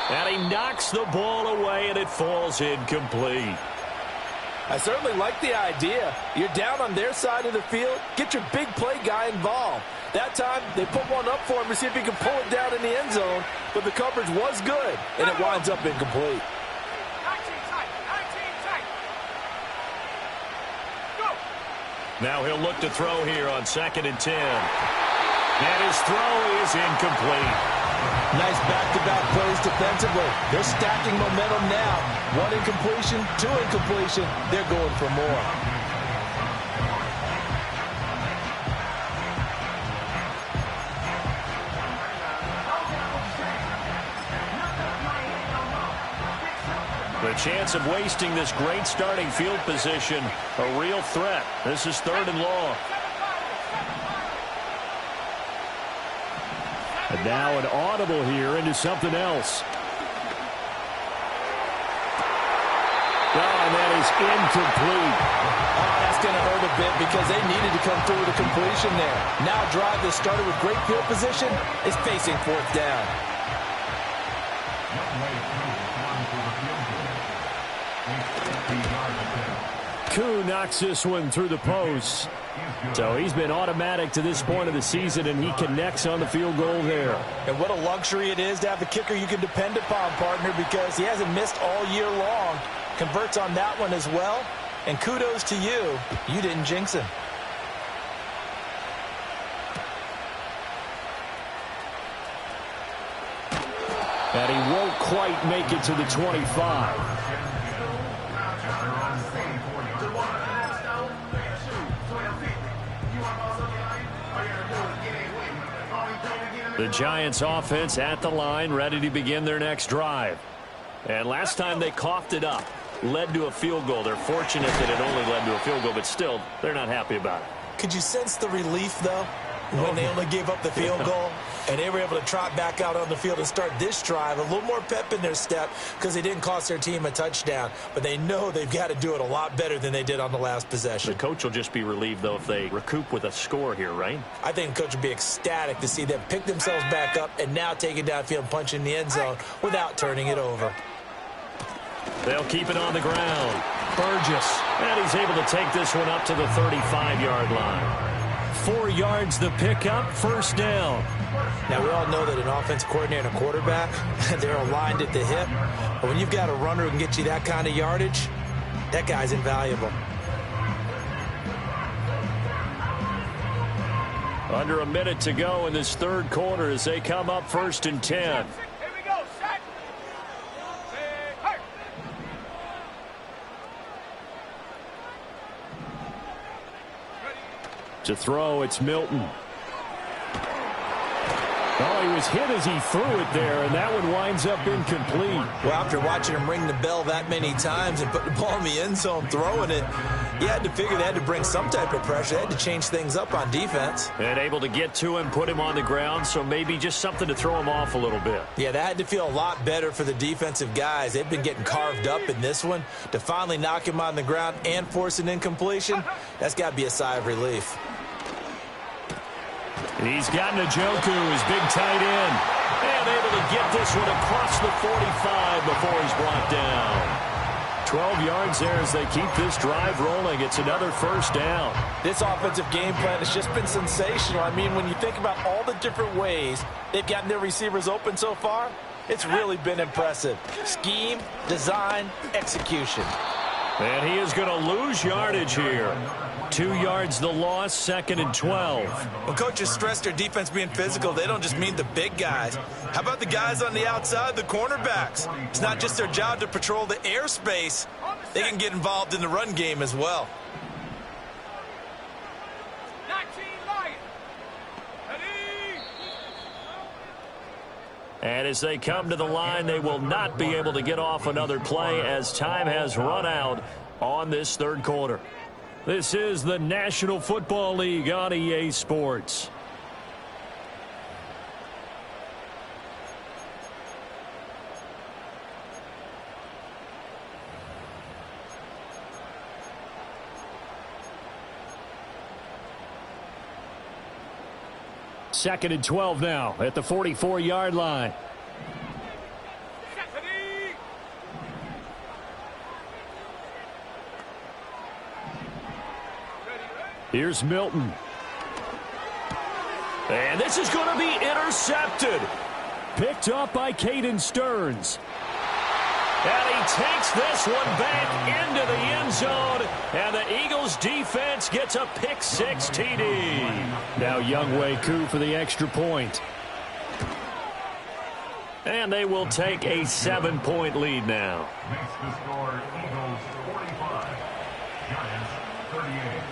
[SPEAKER 1] And he knocks the ball away, and it falls incomplete.
[SPEAKER 2] I certainly like the idea. You're down on their side of the field. Get your big play guy involved. That time, they put one up for him to see if he can pull it down in the end zone, but the coverage was good, and it winds up incomplete.
[SPEAKER 4] 19 tight, 19 tight. Go.
[SPEAKER 1] Now he'll look to throw here on 2nd and 10. And his throw is incomplete.
[SPEAKER 2] Nice back-to-back plays defensively. They're stacking momentum now. 1 incompletion, 2 incompletion. They're going for more.
[SPEAKER 1] The chance of wasting this great starting field position, a real threat. This is 3rd and long. And now an audible here into something else. Oh, and then is incomplete.
[SPEAKER 2] Oh, that's going to hurt a bit because they needed to come through with a completion there. Now drive that started with great field position is facing fourth down.
[SPEAKER 1] Koo knocks this one through the post. So he's been automatic to this point of the season, and he connects on the field goal there.
[SPEAKER 2] And what a luxury it is to have a kicker you can depend upon, partner, because he hasn't missed all year long. Converts on that one as well. And kudos to you. You didn't jinx him.
[SPEAKER 1] And he won't quite make it to the 25. The Giants offense at the line, ready to begin their next drive. And last time they coughed it up, led to a field goal. They're fortunate that it only led to a field goal, but still, they're not happy about it.
[SPEAKER 3] Could you sense the relief, though, when they only gave up the field goal and they were able to trot back out on the field and start this drive? A little more pep in their step because they didn't cost their team a touchdown, but they know they've got to do it a lot better than they did on the last possession.
[SPEAKER 1] The coach will just be relieved, though, if they recoup with a score here, right?
[SPEAKER 3] I think the coach would be ecstatic to see them pick themselves back up and now take it downfield and punch in the end zone without turning it over.
[SPEAKER 1] They'll keep it on the ground. Burgess, and he's able to take this one up to the 35-yard line. 4 yards the pickup, first down.
[SPEAKER 3] Now, we all know that an offense coordinator and a quarterback, they're aligned at the hip. But when you've got a runner who can get you that kind of yardage, that guy's invaluable.
[SPEAKER 1] Under a minute to go in this third quarter as they come up 1st and 10.
[SPEAKER 4] Here we go. Set. Hey.
[SPEAKER 1] To throw, it's Milton. Oh, he was hit as he threw it there, and that one winds up incomplete.
[SPEAKER 3] Well, after watching him ring the bell that many times and put the ball in the end zone throwing it, you had to figure they had to bring some type of pressure. They had to change things up on defense.
[SPEAKER 1] And able to get to him, put him on the ground, so maybe just something to throw him off a little bit.
[SPEAKER 3] Yeah, that had to feel a lot better for the defensive guys. They've been getting carved up in this one. To finally knock him on the ground and force an incompletion, that's got to be a sigh of relief.
[SPEAKER 1] He's got Njoku, his big tight end. And able to get this one across the 45 before he's brought down. 12 yards there as they keep this drive rolling. It's another first down.
[SPEAKER 2] This offensive game plan has just been sensational. I mean, when you think about all the different ways they've gotten their receivers open so far, it's really been impressive. Scheme, design, execution.
[SPEAKER 1] And he is going to lose yardage here. 2 yards the loss, 2nd and 12.
[SPEAKER 3] When coaches stress their defense being physical, they don't just mean the big guys. How about the guys on the outside, the cornerbacks? It's not just their job to patrol the airspace. They can get involved in the run game as well.
[SPEAKER 4] 19 Lions. Ready.
[SPEAKER 1] And as they come to the line, they will not be able to get off another play as time has run out on this third quarter. This is the National Football League on EA Sports. Second and 12 now at the 44-yard line. Here's Milton. And this is going to be intercepted. Picked up by Caden Stearns. And he takes this one back into the end zone. And the Eagles defense gets a pick-6 TD. Now Younghoe Koo for the extra point. And they will take a 7-point lead now.
[SPEAKER 5] Makes the score Eagles 45, Giants 38.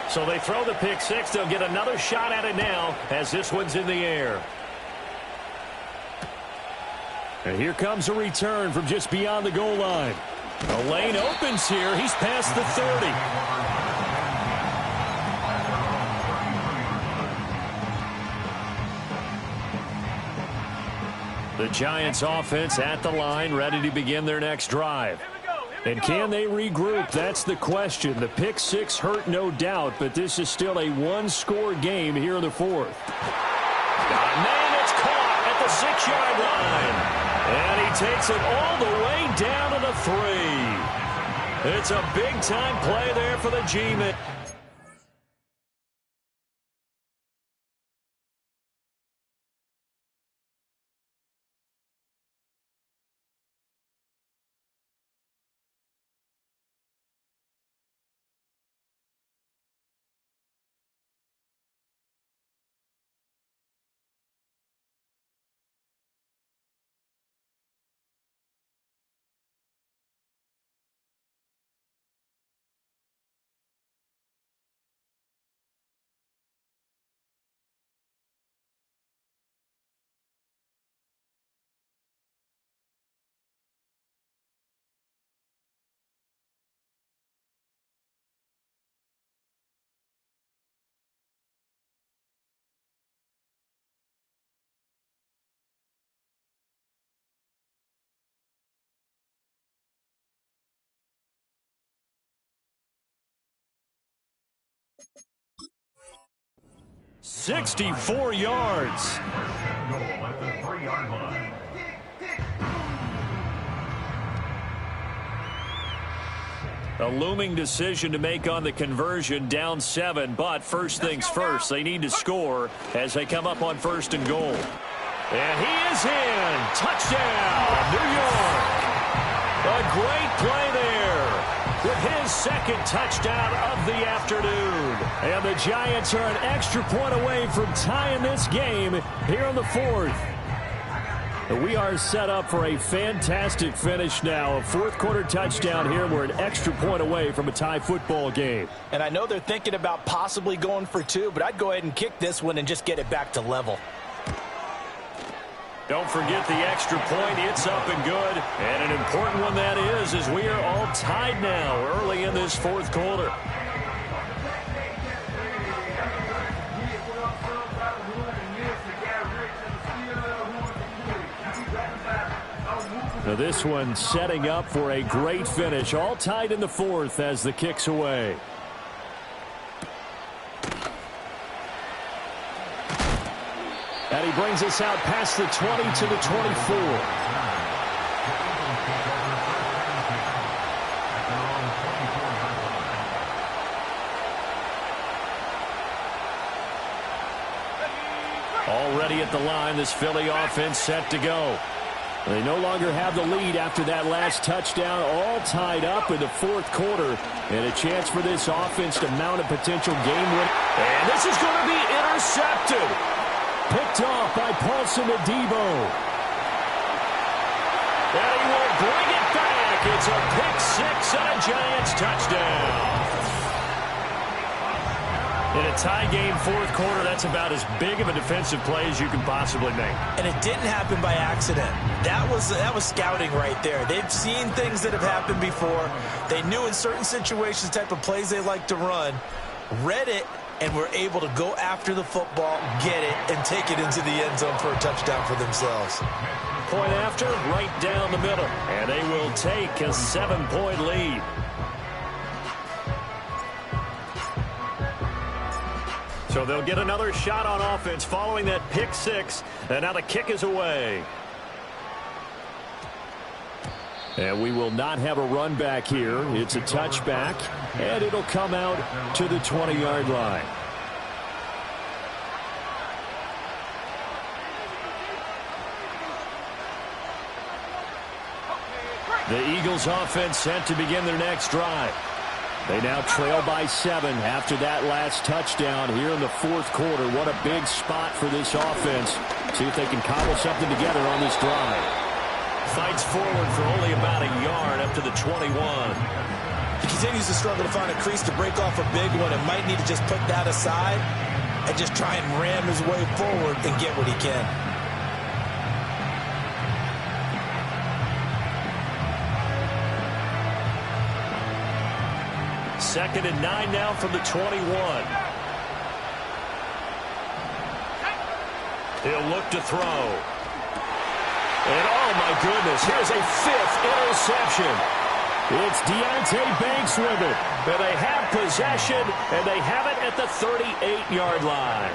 [SPEAKER 1] So they throw the pick-6. They'll get another shot at it now as this one's in the air. And here comes a return from just beyond the goal line. The lane opens here. He's past the 30. The Giants offense at the line, ready to begin their next drive. And can they regroup? That's the question. The pick six hurt, no doubt, but this is still a one-score game here in the fourth. Man, it's caught at the 6-yard line. And he takes it all the way down to the 3. It's a big-time play there for the G-Men. "64 yards.
[SPEAKER 5] Goal at the 3-yard line.
[SPEAKER 1] A looming decision to make on the conversion, down 7, but first things first, they need to score as they come up on 1st and goal. And he is in. Touchdown, New York. A great play there with his second touchdown of the afternoon. And the Giants are an extra point away from tying this game here in the fourth. We are set up for a fantastic finish now. A fourth-quarter touchdown here. We're an extra point away from a tie football game.
[SPEAKER 2] And I know they're thinking about possibly going for 2, but I'd go ahead and kick this one and just get it back to level.
[SPEAKER 1] Don't forget the extra point. It's up and good. And an important one that is, as we are all tied now early in this fourth quarter. Now this one setting up for a great finish. All tied in the fourth as the kick's away. And he brings us out past the 20 to the 24. Already at the line, this Philly offense set to go. They no longer have the lead after that last touchdown, all tied up in the fourth quarter. And a chance for this offense to mount a potential game win. And this is going to be intercepted. Picked off by Paulson Adebo. And he will bring it back. It's a pick six and a Giants touchdown. In a tie game fourth quarter, that's about as big of a defensive play as you can possibly make.
[SPEAKER 2] And it didn't happen by accident. That was scouting right there. They've seen things that have happened before. They knew in certain situations the type of plays they like to run, read it, and were able to go after the football, get it, and take it into the end zone for a touchdown for themselves.
[SPEAKER 1] Point after, right down the middle. And they will take a 7-point lead. So they'll get another shot on offense following that pick six. And now the kick is away. And we will not have a run back here. It's a touchback, and it'll come out to the 20-yard line. The Eagles offense set to begin their next drive. They now trail by 7 after that last touchdown here in the fourth quarter. What a big spot for this offense. See if they can cobble something together on this drive. Fights forward for only about a yard up to the 21.
[SPEAKER 2] He continues to struggle to find a crease to break off a big one and might need to just put that aside and just try and ram his way forward and get what he can.
[SPEAKER 1] Second and 9 now from the 21. He'll look to throw. And oh my goodness, here's a 5th interception. It's Deonte Banks with it. And they have possession, and they have it at the 38-yard line.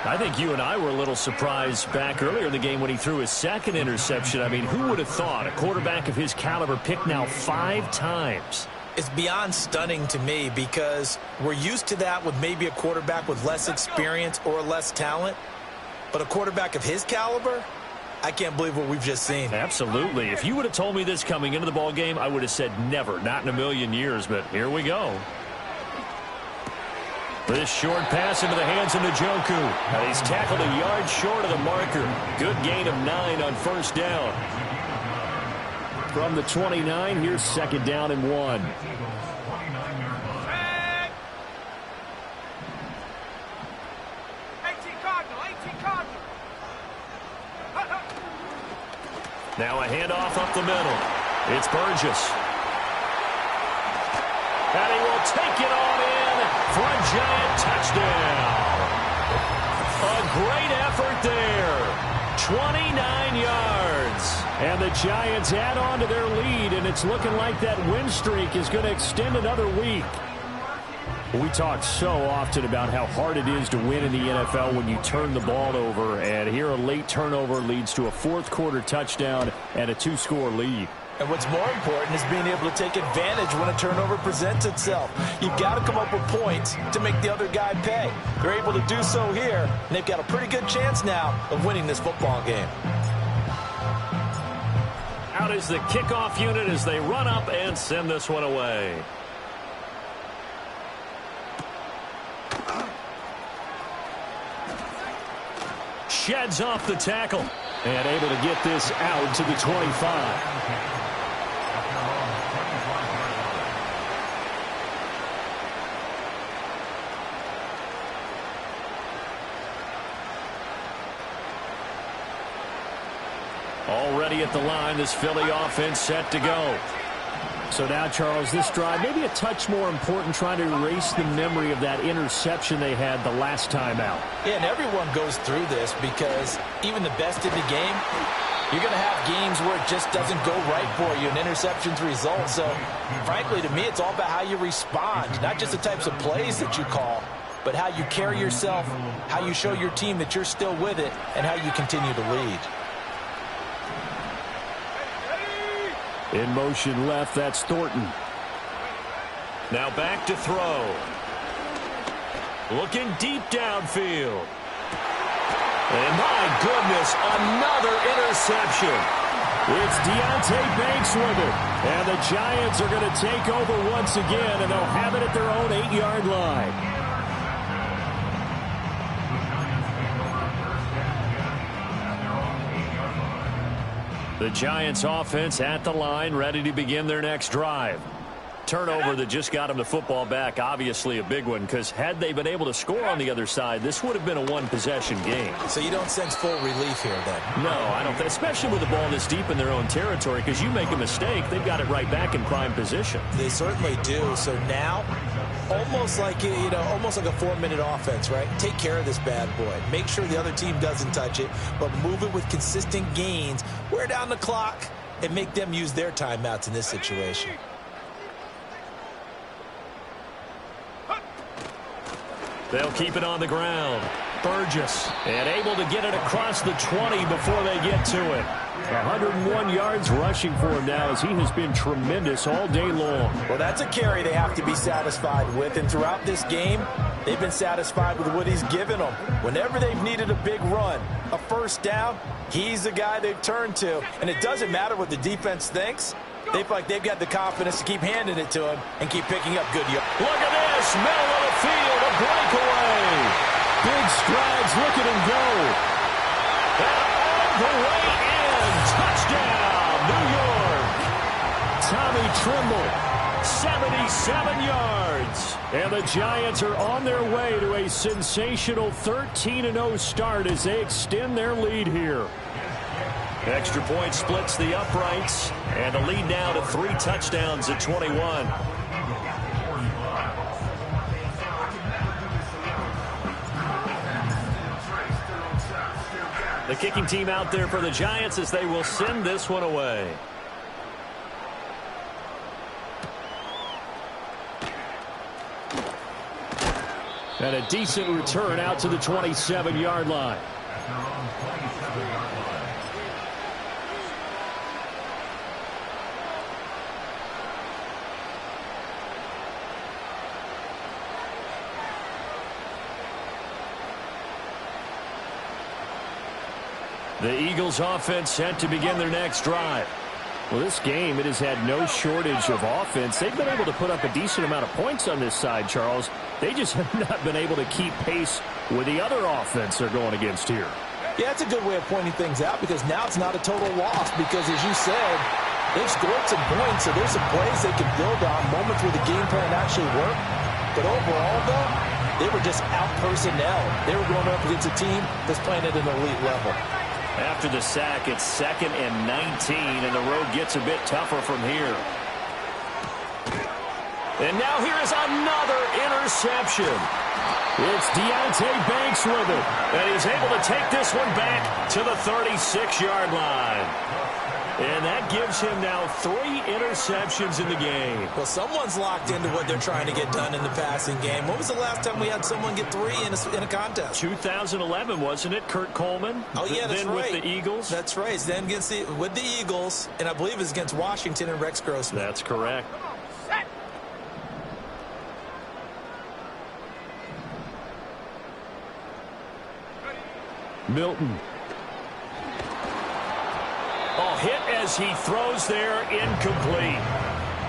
[SPEAKER 1] I think you and I were a little surprised back earlier in the game when he threw his 2nd interception. I mean, who would have thought a quarterback of his caliber picked now 5 times?
[SPEAKER 2] It's beyond stunning to me because we're used to that with maybe a quarterback with less experience or less talent. But a quarterback of his caliber, I can't believe what we've just seen.
[SPEAKER 1] Absolutely. If you would have told me this coming into the ball game, I would have said never, not in a million years. But here we go. This short pass into the hands of Njoku. And he's tackled a yard short of the marker. Good gain of 9 on 1st down. From the 29, here's 2nd down and 1. Now a handoff up the middle. It's Burgess. And he will take it on in for a Giant touchdown. A great effort there. 29 yards. And the Giants add on to their lead, and it's looking like that win streak is going to extend another week. We talk so often about how hard it is to win in the NFL when you turn the ball over, and here a late turnover leads to a 4th quarter touchdown and a 2-score lead.
[SPEAKER 2] And what's more important is being able to take advantage when a turnover presents itself. You've got to come up with points to make the other guy pay. They're able to do so here, and they've got a pretty good chance now of winning this football game.
[SPEAKER 1] Out is the kickoff unit as they run up and send this one away. Sheds off the tackle and able to get this out to the 25. Already at the line, this Philly offense set to go. So now, Charles, this drive maybe a touch more important, trying to erase the memory of that interception they had the last time out.
[SPEAKER 2] Yeah, and everyone goes through this because even the best in the game, you're going to have games where it just doesn't go right for you and interceptions result. So, frankly, to me, it's all about how you respond, not just the types of plays that you call, but how you carry yourself, how you show your team that you're still with it, and how you continue to lead.
[SPEAKER 1] In motion left, that's Thornton. Now back to throw. Looking deep downfield. And my goodness, another interception. It's Deonte Banks with it. And the Giants are going to take over once again, and they'll have it at their own 8-yard line. The Giants offense at the line, ready to begin their next drive. Turnover that just got them the football back, obviously a big one, because had they been able to score on the other side, this would have been a one-possession game.
[SPEAKER 2] So you don't sense full relief here, then?
[SPEAKER 1] No, I don't, especially with the ball this deep in their own territory, because you make a mistake, they've got it right back in prime position.
[SPEAKER 2] They certainly do. So now, almost like a 4-minute offense, right? Take care of this bad boy. Make sure the other team doesn't touch it, but move it with consistent gains. Wear down the clock and make them use their timeouts in this situation.
[SPEAKER 1] They'll keep it on the ground. Burgess, and able to get it across the 20 before they get to it. 101 yards rushing for him now as he has been tremendous all day long.
[SPEAKER 2] Well, that's a carry they have to be satisfied with, and throughout this game, they've been satisfied with what he's given them. Whenever they've needed a big run, a first down, he's the guy they've turned to. And it doesn't matter what the defense thinks. They feel like they've got the confidence to keep handing it to him and keep picking up good yards.
[SPEAKER 1] Look at this, middle of the field, a breakaway. Big strides, look at him go. And all the way in, touchdown, New York. Tommy Tremble, 77 yards. And the Giants are on their way to a sensational 13-0 start as they extend their lead here. Extra point splits the uprights, and the lead now to 3 touchdowns at 21. The kicking team out there for the Giants as they will send this one away. And a decent return out to the 27-yard line.
[SPEAKER 5] At their own 27-yard line.
[SPEAKER 1] The Eagles offense set to begin their next drive. Well, this game, it has had no shortage of offense. They've been able to put up a decent amount of points on this side, Charles. They just have not been able to keep pace with the other offense they're going against here.
[SPEAKER 2] Yeah, it's a good way of pointing things out because now it's not a total loss because, as you said, they've scored some points, so there's some plays they can build on, moments where the game plan actually worked. But overall, though, they were just out personnel. They were going up against a team that's playing at an elite level.
[SPEAKER 1] After the sack, it's 2nd and 19, and the road gets a bit tougher from here. And now here is another interception. It's Deonte Banks with it, and he's able to take this one back to the 36-yard line. And that gives him now 3 interceptions in the game.
[SPEAKER 2] Well, someone's locked into what they're trying to get done in the passing game. When was the last time we had someone get 3 in a contest?
[SPEAKER 1] 2011, wasn't it? Kurt Coleman?
[SPEAKER 2] Oh, yeah, that's
[SPEAKER 1] then
[SPEAKER 2] right.
[SPEAKER 1] With the Eagles?
[SPEAKER 2] That's right. Then with the Eagles, and I believe it's against Washington and Rex Grossman.
[SPEAKER 1] That's correct. Milton. Oh, hit as he throws there, incomplete.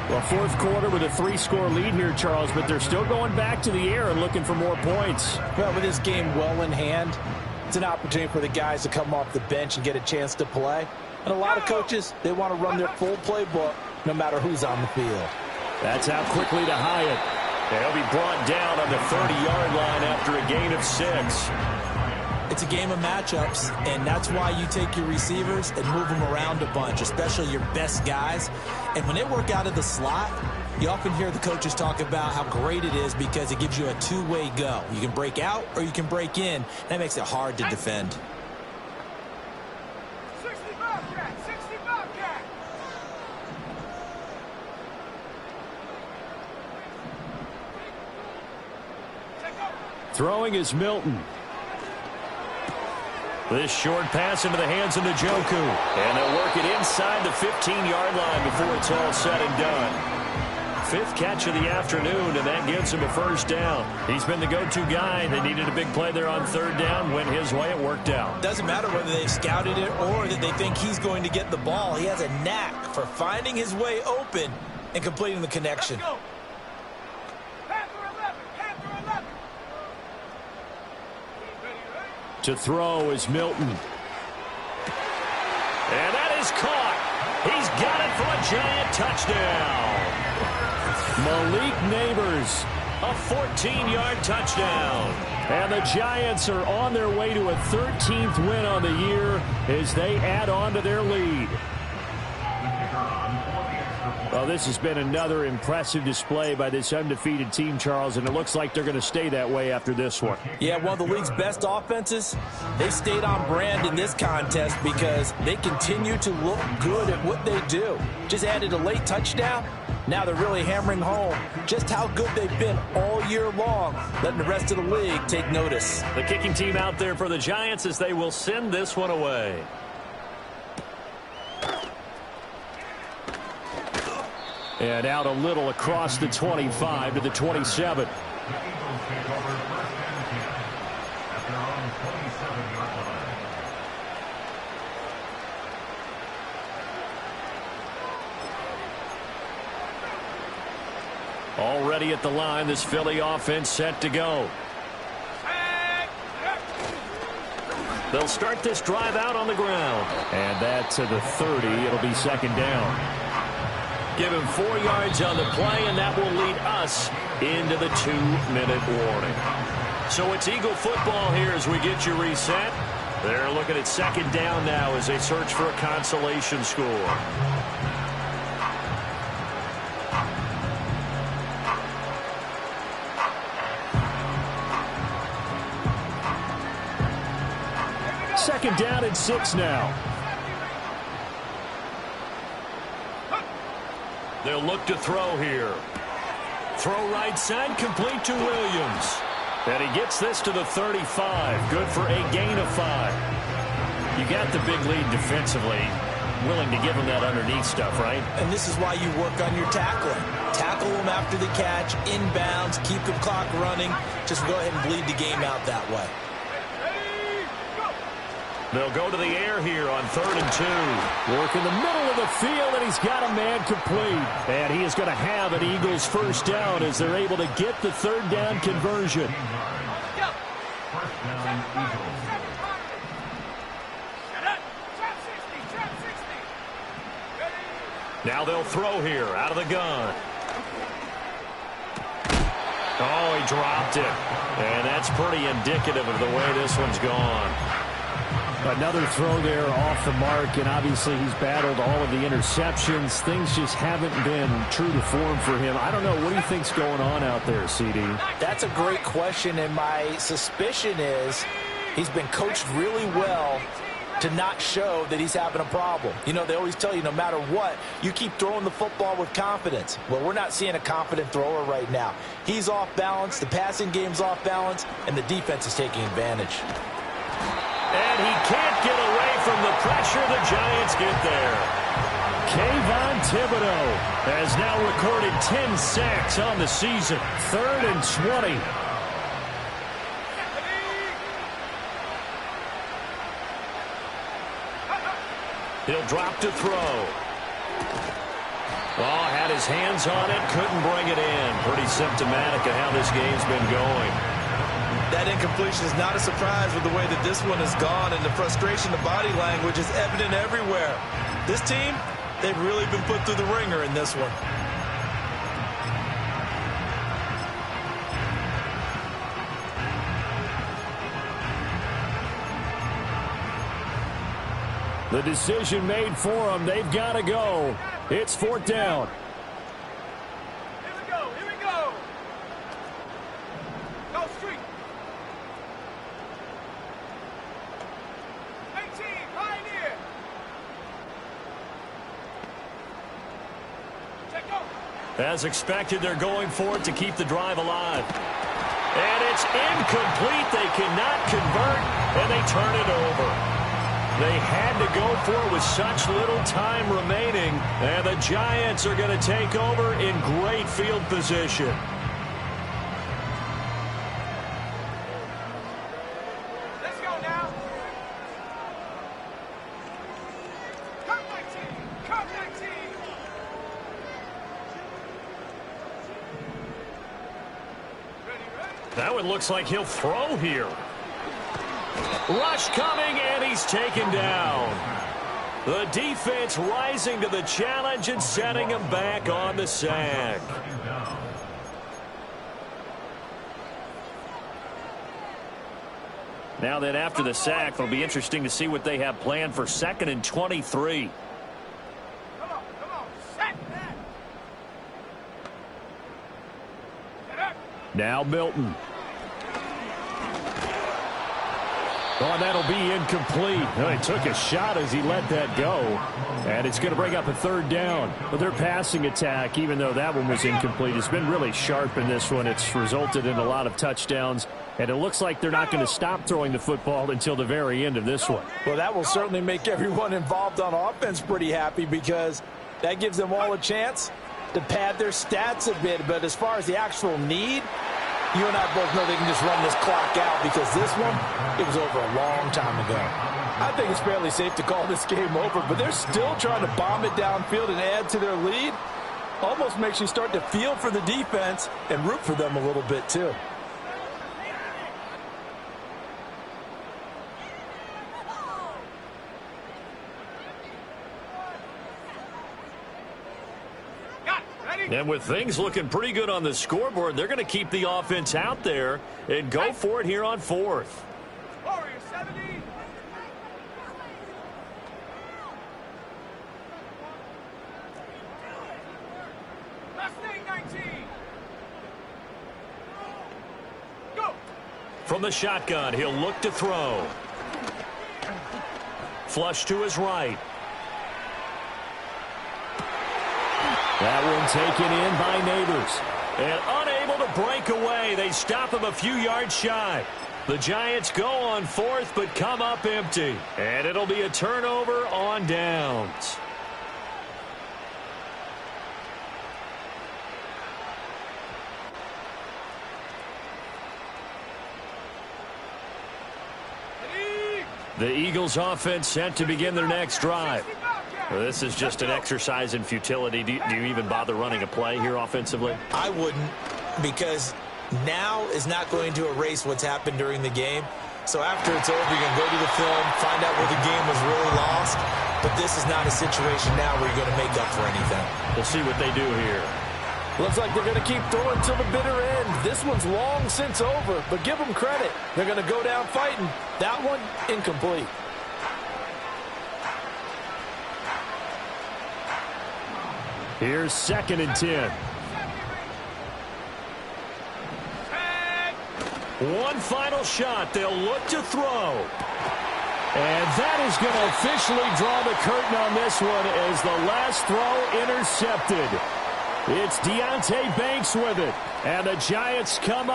[SPEAKER 1] Well, fourth quarter with a 3-score lead here, Charles, but they're still going back to the air and looking for more points.
[SPEAKER 2] Well, with this game well in hand, it's an opportunity for the guys to come off the bench and get a chance to play. And a lot of coaches, they want to run their full playbook no matter who's on the field.
[SPEAKER 1] That's out quickly to Hyatt. And he'll be brought down on the 30-yard line after a gain of 6.
[SPEAKER 2] It's a game of matchups, and that's why you take your receivers and move them around a bunch, especially your best guys. And when they work out of the slot, you often hear the coaches talk about how great it is because it gives you a two-way go. You can break out or you can break in. That makes it hard to defend.
[SPEAKER 4] 65 cat, 65 cat.
[SPEAKER 1] Throwing is Milton. This short pass into the hands of Njoku. And they'll work it inside the 15-yard line before it's all said and done. 5th catch of the afternoon, and that gives him a first down. He's been the go-to guy. They needed a big play there on 3rd down. Went his way. It worked out.
[SPEAKER 2] Doesn't matter whether they've scouted it or that they think he's going to get the ball. He has a knack for finding his way open and completing the connection.
[SPEAKER 4] Let's go. Panther 11, Panther 11.
[SPEAKER 1] To throw is Milton. And that is caught. He's got it for a giant touchdown. Malik Neighbors, a 14-yard touchdown. And the Giants are on their way to a 13th win on the year as they add on to their lead. Well, this has been another impressive display by this undefeated team, Charles, and it looks like they're going to stay that way after this one.
[SPEAKER 2] Yeah, one of the league's best offenses. They stayed on brand in this contest because they continue to look good at what they do. Just added a late touchdown. Now they're really hammering home just how good they've been all year long, letting the rest of the league take notice.
[SPEAKER 1] The kicking team out there for the Giants as they will send this one away. And out a little across the 25 to the 27.
[SPEAKER 5] The Eagles take over 1st and 10 at their own 27-yard line.
[SPEAKER 1] Already at the line, this Philly offense set to go. They'll start this drive out on the ground. And that to the 30. It'll be 2nd down. Give him 4 yards on the play, and that will lead us into the 2-minute warning. So it's Eagle football here as we get you reset. They're looking at 2nd down now as they search for a consolation score. Second down and 6 now. They'll look to throw here. Throw right side, complete to Williams. And he gets this to the 35. Good for a gain of 5. You got the big lead defensively. Willing to give him that underneath stuff, right?
[SPEAKER 2] And this is why you work on your tackling. Tackle them after the catch, inbounds, keep the clock running. Just go ahead and bleed the game out that way.
[SPEAKER 1] They'll go to the air here on 3rd and 2. Work in the middle of the field, and he's got a man complete. And he is going to have an Eagles first down as they're able to get the 3rd down conversion.
[SPEAKER 5] First down, Eagles.
[SPEAKER 1] Now they'll throw here out of the gun. Oh, he dropped it. And that's pretty indicative of the way this one's gone.
[SPEAKER 6] Another throw there off the mark, and obviously he's battled all of the interceptions. Things just haven't been true to form for him. I don't know. What do you think's going on out there, CD?
[SPEAKER 2] That's a great question, and my suspicion is he's been coached really well to not show that he's having a problem. You know, they always tell you no matter what, you keep throwing the football with confidence. Well, we're not seeing a confident thrower right now. He's off balance, the passing game's off balance, and the defense is taking advantage.
[SPEAKER 1] And he can't get away from the pressure. The Giants get there. Kayvon Thibodeaux has now recorded 10 sacks on the season. 3rd and 20. He'll drop to throw. Oh, had his hands on it, couldn't bring it in. Pretty symptomatic of how this game's been going.
[SPEAKER 3] That incompletion is not a surprise with the way that this one has gone, and the frustration, the body language is evident everywhere. This team, they've really been put through the ringer in this one.
[SPEAKER 6] The decision made for them. They've got to go. It's 4th down.
[SPEAKER 4] Here we go. Here we go. Go street. 18, Pioneer. Check go.
[SPEAKER 1] As expected, they're going for it to keep the drive alive. And it's incomplete. They cannot convert, and they turn it over. They had to go for it with such little time remaining, and the Giants are going to take over in great field position.
[SPEAKER 4] Let's go now. Come 19. Come 19. Ready.
[SPEAKER 1] That one looks like he'll throw here. Rush coming, and he's taken down. The defense rising to the challenge and setting him back on the sack. Now then, after the sack, it'll be interesting to see what they have planned for 2nd and 23.
[SPEAKER 4] Come on. Set that. Get up.
[SPEAKER 6] Now Milton. Oh, that'll be incomplete. Oh, he took a shot as he let that go. And it's going to bring up a 3rd down. But their passing attack, even though that one was incomplete, has been really sharp in this one. It's resulted in a lot of touchdowns. And it looks like they're not going to stop throwing the football until the very end of this one.
[SPEAKER 2] Well, that will certainly make everyone involved on offense pretty happy because that gives them all a chance to pad their stats a bit. But as far as the actual need, you and I both know they can just run this clock out because this one, it was over a long time ago. I think it's fairly safe to call this game over, but they're still trying to bomb it downfield and add to their lead. Almost makes you start to feel for the defense and root for them a little bit too.
[SPEAKER 1] And with things looking pretty good on the scoreboard, they're going to keep the offense out there and go for it here on 4th.
[SPEAKER 4] Warrior 70. Mustang 19. Go.
[SPEAKER 1] From the shotgun, he'll look to throw. Flush to his right. That one taken in by Neighbors. And unable to break away. They stop him a few yards shy. The Giants go on fourth, but come up empty. And it'll be a turnover on downs. The Eagles offense set to begin their next drive. Well, this is just an exercise in futility. Do you even bother running a play here offensively?
[SPEAKER 3] I wouldn't, because now is not going to erase what's happened during the game. So after it's over, you're going to go to the film, find out where the game was really lost. But this is not a situation now where you're going to make up for anything.
[SPEAKER 1] We'll see what they do here.
[SPEAKER 2] Looks like they're going to keep throwing till the bitter end. This one's long since over, but give them credit. They're going to go down fighting. That one, incomplete.
[SPEAKER 6] Here's 2nd and 10.
[SPEAKER 1] One final shot. They'll look to throw. And that is going to officially draw the curtain on this one as the last throw intercepted. It's Deonte Banks with it. And the Giants come up.